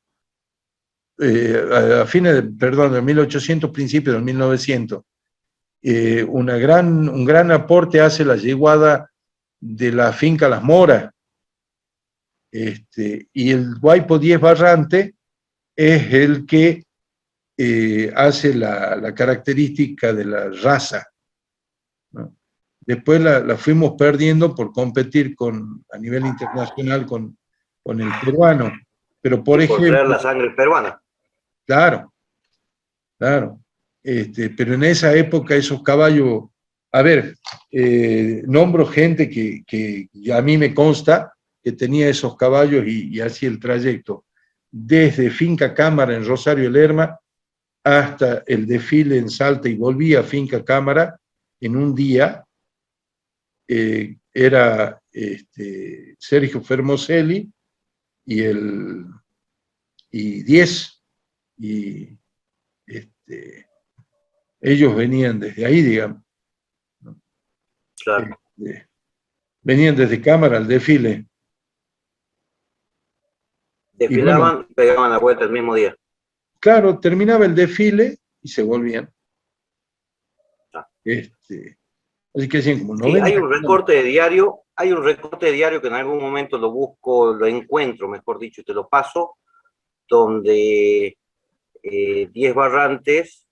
a fines, perdón, del 1800, principios del 1900. Un gran aporte hace la yeguada de la finca Las Moras, y el Guaypo 10 Barrante es el que hace la característica de la raza, ¿no? Después la fuimos perdiendo por competir a nivel internacional con el peruano, pero por Y por traer ejemplo, la sangre peruana. claro, claro, pero en esa época esos caballos, a ver, nombro gente que a mí me consta que tenía esos caballos y hacía el trayecto desde Finca Cámara en Rosario Lerma hasta el desfile en Salta y volvía a Finca Cámara en un día. Era Sergio Fermoselli y 10, y ellos venían desde ahí, digamos, ¿no? Claro. Venían desde Cámara al desfile. Y bueno, Desfilaban, pegaban la vuelta el mismo día. claro, terminaba el desfile y se volvían. Ah. Así que hacían como Sí, 90 hay un recorte de diario que en algún momento lo busco, lo encuentro, mejor dicho, y te lo paso, donde 10 Barrantes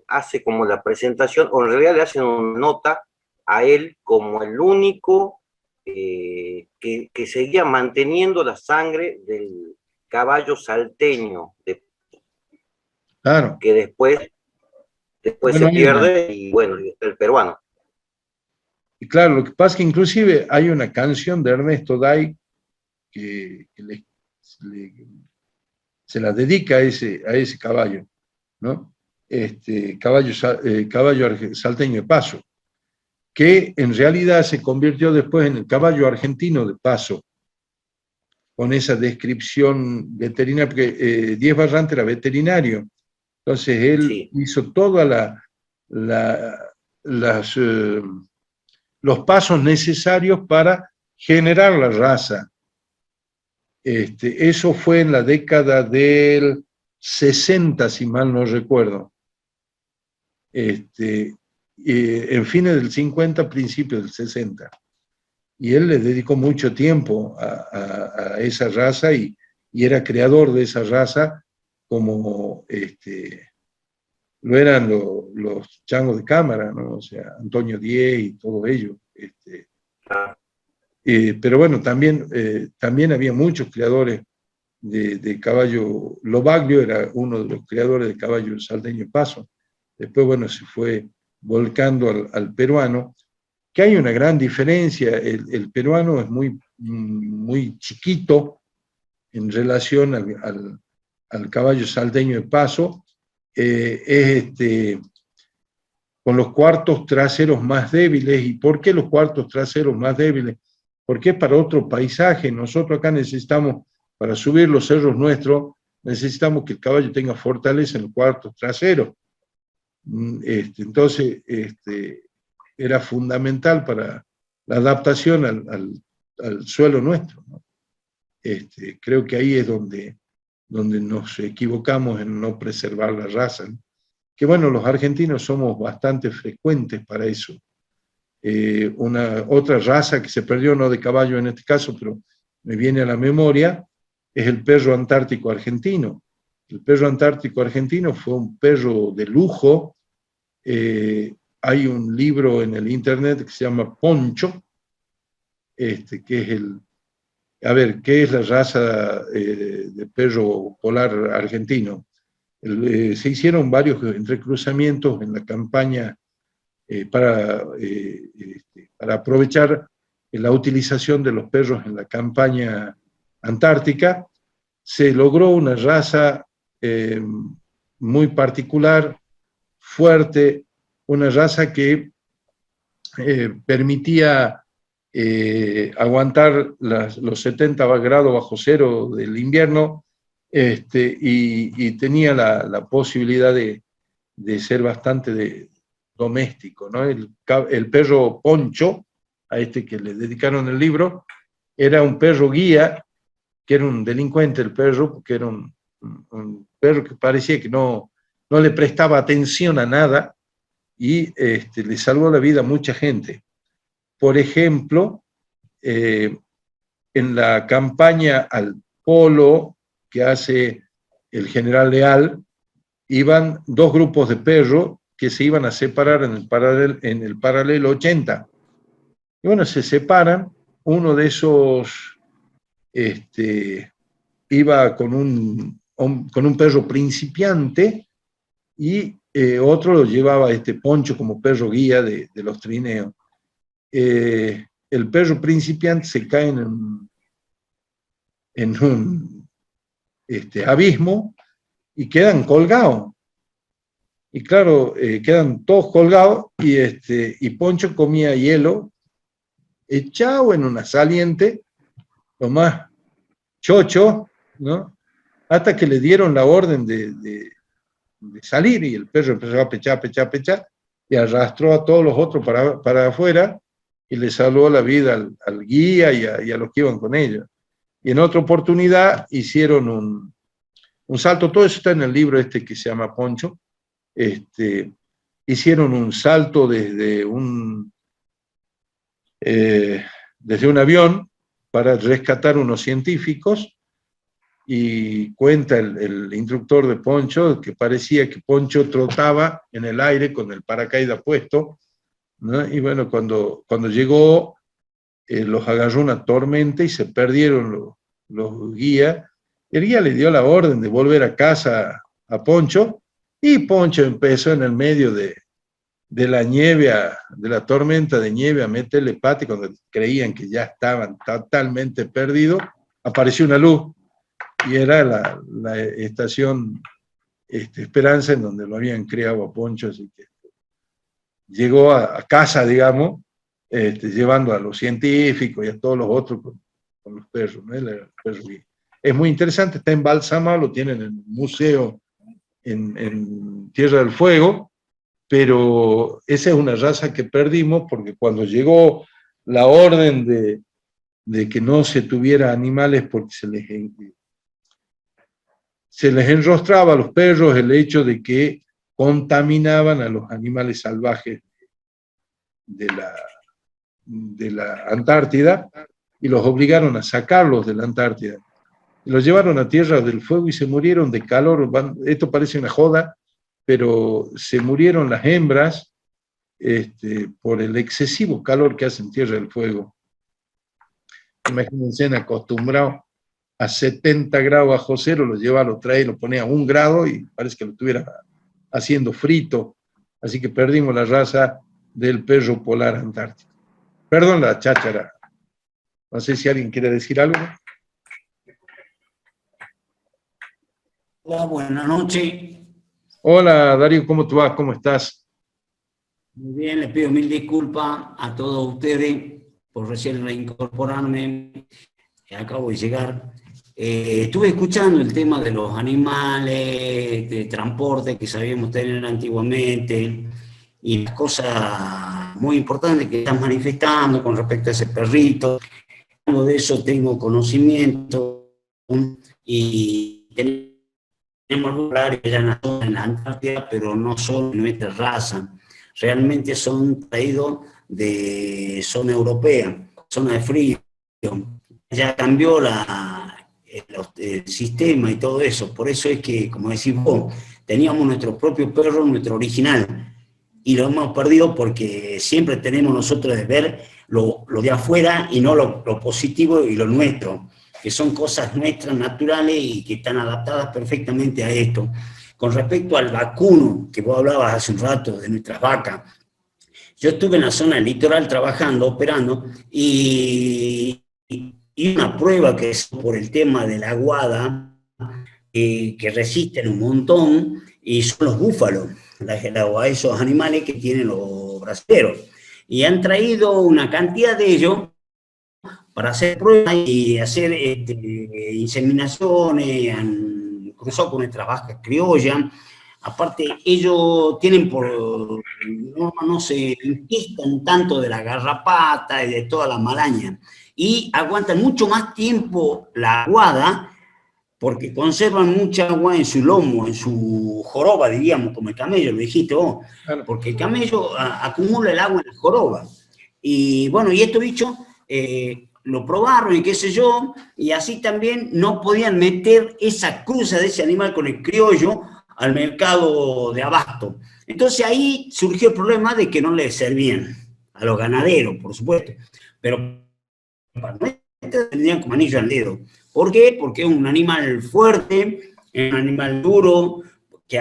hace como la presentación, o en realidad le hacen una nota a él como el único que seguía manteniendo la sangre del caballo salteño, Claro. que después Bueno, se pierde, y bueno, y está el peruano. y claro, lo que pasa es que inclusive hay una canción de Ernesto Day que se la dedica a ese caballo, ¿no? Caballo salteño de Paso, que en realidad se convirtió después en el caballo argentino de Paso, con esa descripción veterinaria, porque Diez Barrante era veterinario, entonces él Sí. hizo todos los pasos necesarios para generar la raza. Eso fue en la década del 60, si mal no recuerdo. En fines del 50, principios del 60. Y él le dedicó mucho tiempo a esa raza y era creador de esa raza, como lo eran los changos de Cámara, ¿no? O sea, Antonio Diez y todo ello. Pero bueno, también había muchos creadores de caballo. Lobaglio era uno de los creadores de caballo salteño Paso. Después, bueno, se fue volcando al peruano, que hay una gran diferencia. El peruano es muy chiquito en relación al caballo salteño de Paso. Es con los cuartos traseros más débiles. ¿Y por qué los cuartos traseros más débiles? Porque es para otro paisaje. Nosotros acá necesitamos, para subir los cerros nuestros, necesitamos que el caballo tenga fortaleza en los cuartos traseros. Entonces, era fundamental para la adaptación al suelo nuestro, ¿no? Creo que ahí es donde nos equivocamos en no preservar la raza, ¿no? Que bueno, los argentinos somos bastante frecuentes para eso. Otra raza que se perdió, no de caballo en este caso, pero me viene a la memoria, es el perro antártico argentino. El perro antártico argentino fue un perro de lujo. Hay un libro en el internet que se llama Poncho, que es a ver, ¿qué es la raza de perro polar argentino? Se hicieron varios entrecruzamientos en la campaña para aprovechar la utilización de los perros en la campaña antártica. Se logró una raza muy particular, fuerte, una raza que permitía aguantar los 70 grados bajo cero del invierno, y tenía la posibilidad de ser bastante doméstico, ¿no? El perro Poncho, a este que le dedicaron el libro, era un perro guía, que era un delincuente el perro, porque era un perro que parecía que no le prestaba atención a nada, y le salvó la vida a mucha gente. Por ejemplo, en la campaña al Polo que hace el general Leal, iban dos grupos de perros que se iban a separar en el paralelo 80. Y bueno, se separan, uno de esos iba con un perro principiante, y otro lo llevaba Poncho como perro guía de los trineos. El perro principiante se cae en un abismo y quedan colgados. Y claro, quedan todos colgados, y Poncho comía hielo echado en una saliente, lo más chocho, ¿no? Hasta que le dieron la orden de salir, y el perro empezó a pechar, y arrastró a todos los otros para afuera, y le salvó la vida al guía y a los que iban con ellos. Y en otra oportunidad hicieron un salto, todo eso está en el libro que se llama Poncho. Hicieron un salto desde un avión para rescatar unos científicos, y cuenta el instructor de Poncho que parecía que Poncho trotaba en el aire con el paracaídas puesto, ¿no? Y bueno, cuando llegó, los agarró una tormenta y se perdieron los guías. El guía le dio la orden de volver a casa a Poncho, y Poncho empezó en el medio de la nieve, de la tormenta de nieve, a meterle pata, y cuando creían que ya estaban totalmente perdidos, apareció una luz, y era la estación Esperanza, en donde lo habían criado a Poncho. Así que llegó a casa, digamos, llevando a los científicos y a todos los otros con los perros, ¿no? El perro es muy interesante, está embalsamado, lo tienen en el museo en Tierra del Fuego, pero esa es una raza que perdimos, porque cuando llegó la orden de que no se tuviera animales, porque se les enrostraba a los perros el hecho de que contaminaban a los animales salvajes de la Antártida, y los obligaron a sacarlos de la Antártida. Y los llevaron a Tierra del Fuego y se murieron de calor. Esto parece una joda, pero se murieron las hembras por el excesivo calor que hace en Tierra del Fuego. Imagínense, acostumbrado a 70 grados bajo cero, lo lleva, lo trae, lo pone a 1 grado y parece que lo estuviera haciendo frito. Así que perdimos la raza del perro polar antártico. Perdón la cháchara. No sé si alguien quiere decir algo. Hola, buenas noches. Hola, Darío, ¿cómo tú vas? ¿Cómo estás? Muy bien, les pido mil disculpas a todos ustedes por recién reincorporarme. Acabo de llegar. Estuve escuchando el tema de los animales, de transporte que sabíamos tener antiguamente, y las cosas muy importantes que están manifestando con respecto a ese perrito. Algo de eso tengo conocimiento, y tenemos lugares que ya nacieron en la Antártida, pero no son de nuestra raza. Realmente son traídos de zona europea, zona de frío. Ya cambió el sistema y todo eso. Por eso es que, como decís vos, teníamos nuestro propio perro, nuestro original. y lo hemos perdido porque siempre tenemos nosotros de ver lo de afuera y no lo positivo y lo nuestro, que son cosas nuestras naturales y que están adaptadas perfectamente a esto. Con respecto al vacuno, que vos hablabas hace un rato de nuestras vacas, yo estuve en la zona del litoral trabajando, operando, y una prueba que es por el tema de la aguada, que resisten un montón, y son los búfalos, a esos animales que tienen los brasileros. Y han traído una cantidad de ellos para hacer pruebas y hacer inseminaciones, han cruzado con nuestras vacas criollas. Aparte, ellos tienen no se infestan tanto de la garrapata y de toda la malaña, y aguantan mucho más tiempo la aguada, porque conservan mucha agua en su lomo, en su joroba, diríamos, como el camello, lo dijiste vos, porque el camello acumula el agua en la joroba. Y bueno, y estos bichos lo probaron y qué sé yo, y así también no podían meter esa cruza de ese animal con el criollo al mercado de abasto. Entonces ahí surgió el problema de que no le servían a los ganaderos, por supuesto, pero para nosotros tendrían como anillo al dedo. ¿Por qué? Porque es un animal fuerte, es un animal duro, que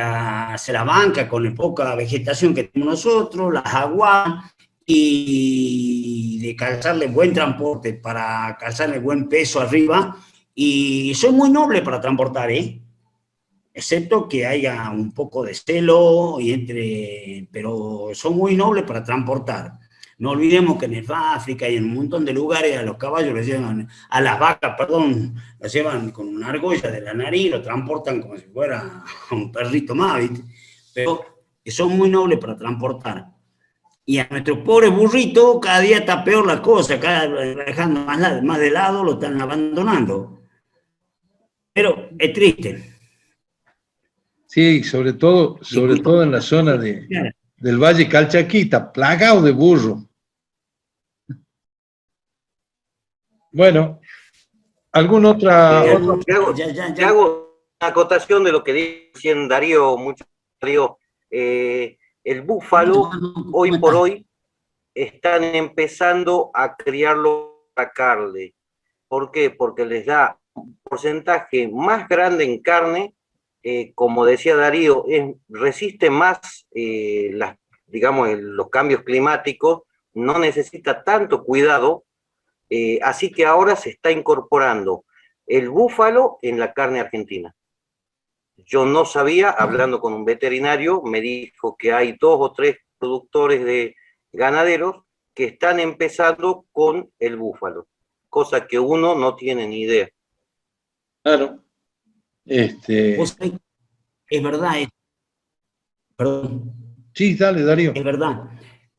se la banca con la poca vegetación que tenemos nosotros, las aguas, y de calzarle buen transporte, para calzarle buen peso arriba, y son muy nobles para transportar, excepto que haya un poco de celo, pero son muy nobles para transportar. No olvidemos que en el África y en un montón de lugares a los caballos les llevan, a las vacas, perdón, las llevan con una argolla de la nariz, lo transportan como si fuera un perrito más, ¿viste? Pero que son muy nobles para transportar. Y a nuestro pobre burrito cada día está peor la cosa, cada vez dejando más de lado, lo están abandonando. Pero es triste. Sí, sobre todo en la zona del Valle Calchaquita, plagado de burro. Bueno, ¿alguna otra? Te hago una acotación de lo que dice Darío, Darío. El búfalo, hoy por hoy, están empezando a criarlo para carne. ¿Por qué? Porque les da un porcentaje más grande en carne, como decía Darío, resiste más digamos, los cambios climáticos, no necesita tanto cuidado, así que ahora se está incorporando el búfalo en la carne argentina. Yo no sabía, hablando con un veterinario, me dijo que hay 2 o 3 productores de ganaderos que están empezando con el búfalo, cosa que uno no tiene ni idea. Claro. Es verdad, perdón. Sí, dale, Darío. Es verdad.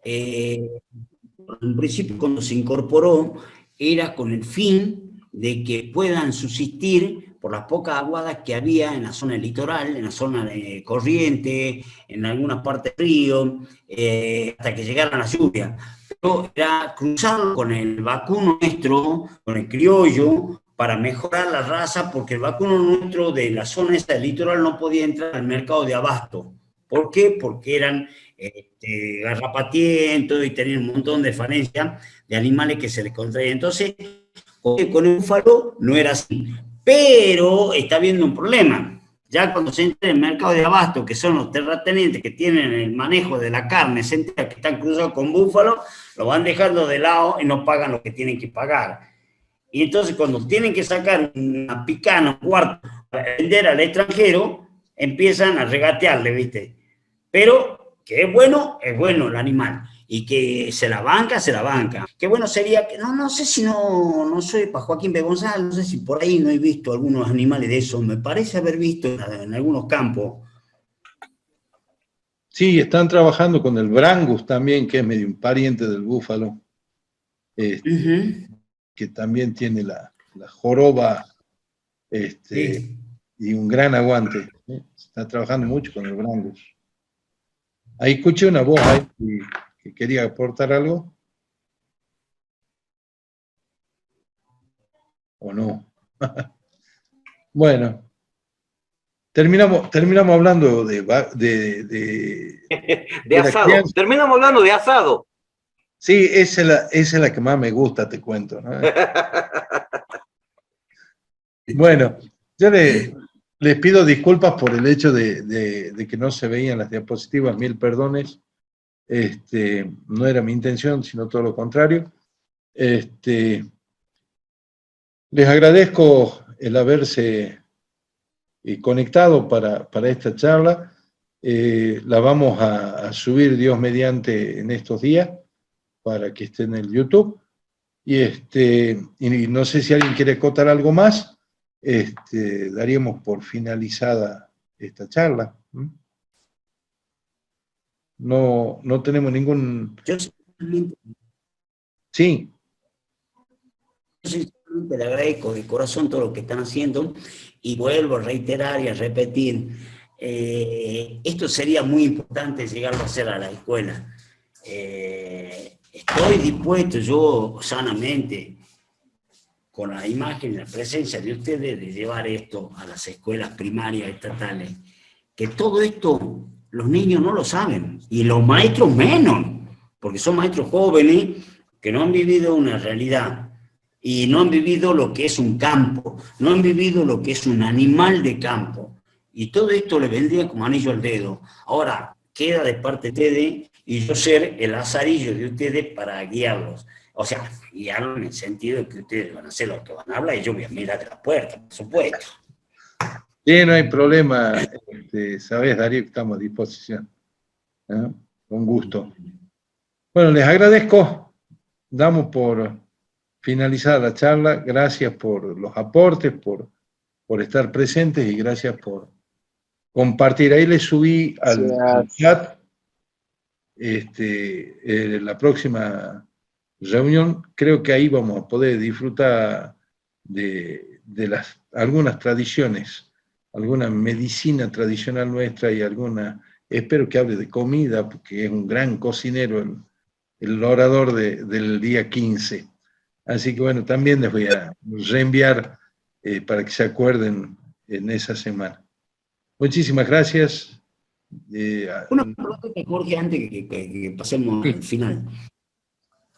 En principio, cuando se incorporó, era con el fin de que puedan subsistir por las pocas aguadas que había en la zona del litoral, en la zona de corriente, en algunas partes del río, hasta que llegaran las lluvias. Pero era cruzarlo con el vacuno nuestro, con el criollo, para mejorar la raza, porque el vacuno nuestro de la zona esa del litoral no podía entrar al mercado de abasto. ¿Por qué? Porque eran garrapatientos y tenían un montón de falencias de animales que se les contraían. Entonces, con el búfalo no era así. Pero está habiendo un problema. Ya cuando se entra en el mercado de abasto, que son los terratenientes que tienen el manejo de la carne, se entera que están cruzados con búfalo, lo van dejando de lado y no pagan lo que tienen que pagar. Y entonces cuando tienen que sacar una picana, un cuarto, para vender al extranjero, empiezan a regatearle, ¿viste? Pero que es bueno el animal. Y que se la banca, se la banca. Qué bueno sería que, no sé si no soy para Joaquín B. González, no sé si por ahí no he visto algunos animales de eso, me parece haber visto en algunos campos. Sí, están trabajando con el Brangus también, que es medio un pariente del búfalo, que también tiene la joroba Sí. y un gran aguante. Está trabajando mucho con el Brangus. Ahí escuché una voz ahí que quería aportar algo. ¿O no? Bueno, terminamos hablando de asado. Terminamos hablando de asado. Sí, esa es la que más me gusta, te cuento, ¿no? Bueno, yo les pido disculpas por el hecho de que no se veían las diapositivas, 1000 perdones. No era mi intención, sino todo lo contrario. Les agradezco el haberse conectado para esta charla. La vamos a subir, Dios mediante, en estos días, para que esté en el YouTube. Y no sé si alguien quiere acotar algo más, daríamos por finalizada esta charla. No tenemos ningún... Yo simplemente, Sí. le agradezco de corazón todo lo que están haciendo y vuelvo a reiterar y a repetir, esto sería muy importante llegarlo a hacer a la escuela. Estoy dispuesto yo sanamente, con la imagen y la presencia de ustedes, de llevar esto a las escuelas primarias estatales. Que todo esto los niños no lo saben, y los maestros menos, porque son maestros jóvenes que no han vivido una realidad, y no han vivido lo que es un campo, no han vivido lo que es un animal de campo, y todo esto le vendría como anillo al dedo. Ahora, queda de parte de ustedes, y yo ser el lazarillo de ustedes para guiarlos. O sea, guiarlos en el sentido de que ustedes van a hacer lo que van a hablar, y yo voy a mirar de la puerta, por supuesto. Sí, no hay problema. Sabés, Darío, que estamos a disposición. Con gusto. Bueno, les agradezco. Damos por finalizada la charla. Gracias por los aportes, por estar presentes, y gracias por compartir. Ahí les subí al chat la próxima reunión. Creo que ahí vamos a poder disfrutar de algunas tradiciones, alguna medicina tradicional nuestra, y espero que hable de comida, porque es un gran cocinero el orador del día 15. Así que bueno, también les voy a reenviar para que se acuerden en esa semana. Muchísimas gracias. Una pregunta, Jorge, antes que pasemos al final.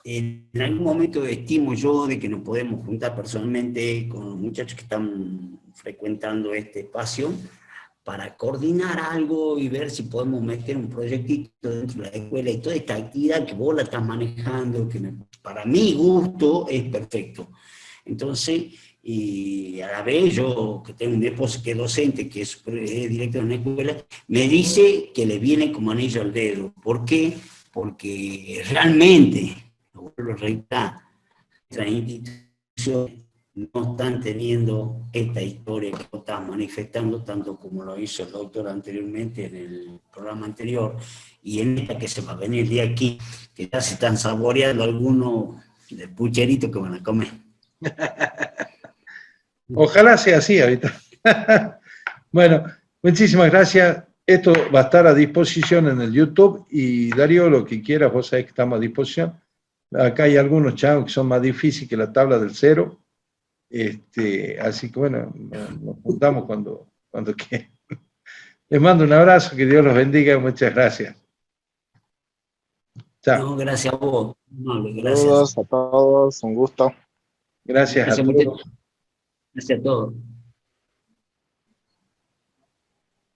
En algún momento estimo yo de que nos podemos juntar personalmente con los muchachos que están frecuentando este espacio para coordinar algo y ver si podemos meter un proyectito dentro de la escuela, y toda esta actividad que vos la estás manejando, que para mi gusto es perfecto. Entonces, y a la vez yo, que tengo un esposo que es docente, que es director de una escuela, me dice que le viene como anillo al dedo. ¿Por qué? Porque realmente, lo vuelvo a reiterar, nuestras instituciones no están teniendo esta historia que vos estás manifestando, tanto como lo hizo el doctor anteriormente en el programa anterior, y en esta que se va a venir de aquí, que ya se están saboreando algunos del pucherito que van a comer. Ojalá sea así ahorita. Bueno, muchísimas gracias. Esto va a estar a disposición en el YouTube, y Darío, lo que quieras, vos sabés que estamos a disposición. Acá hay algunos chavos que son más difíciles que la tabla del 0. Así que bueno, nos juntamos cuando quieran. Les mando un abrazo, que Dios los bendiga, muchas gracias. Chao. No, gracias a vos. No, gracias. Saludos a todos, un gusto. Gracias a todos. Gracias a todos.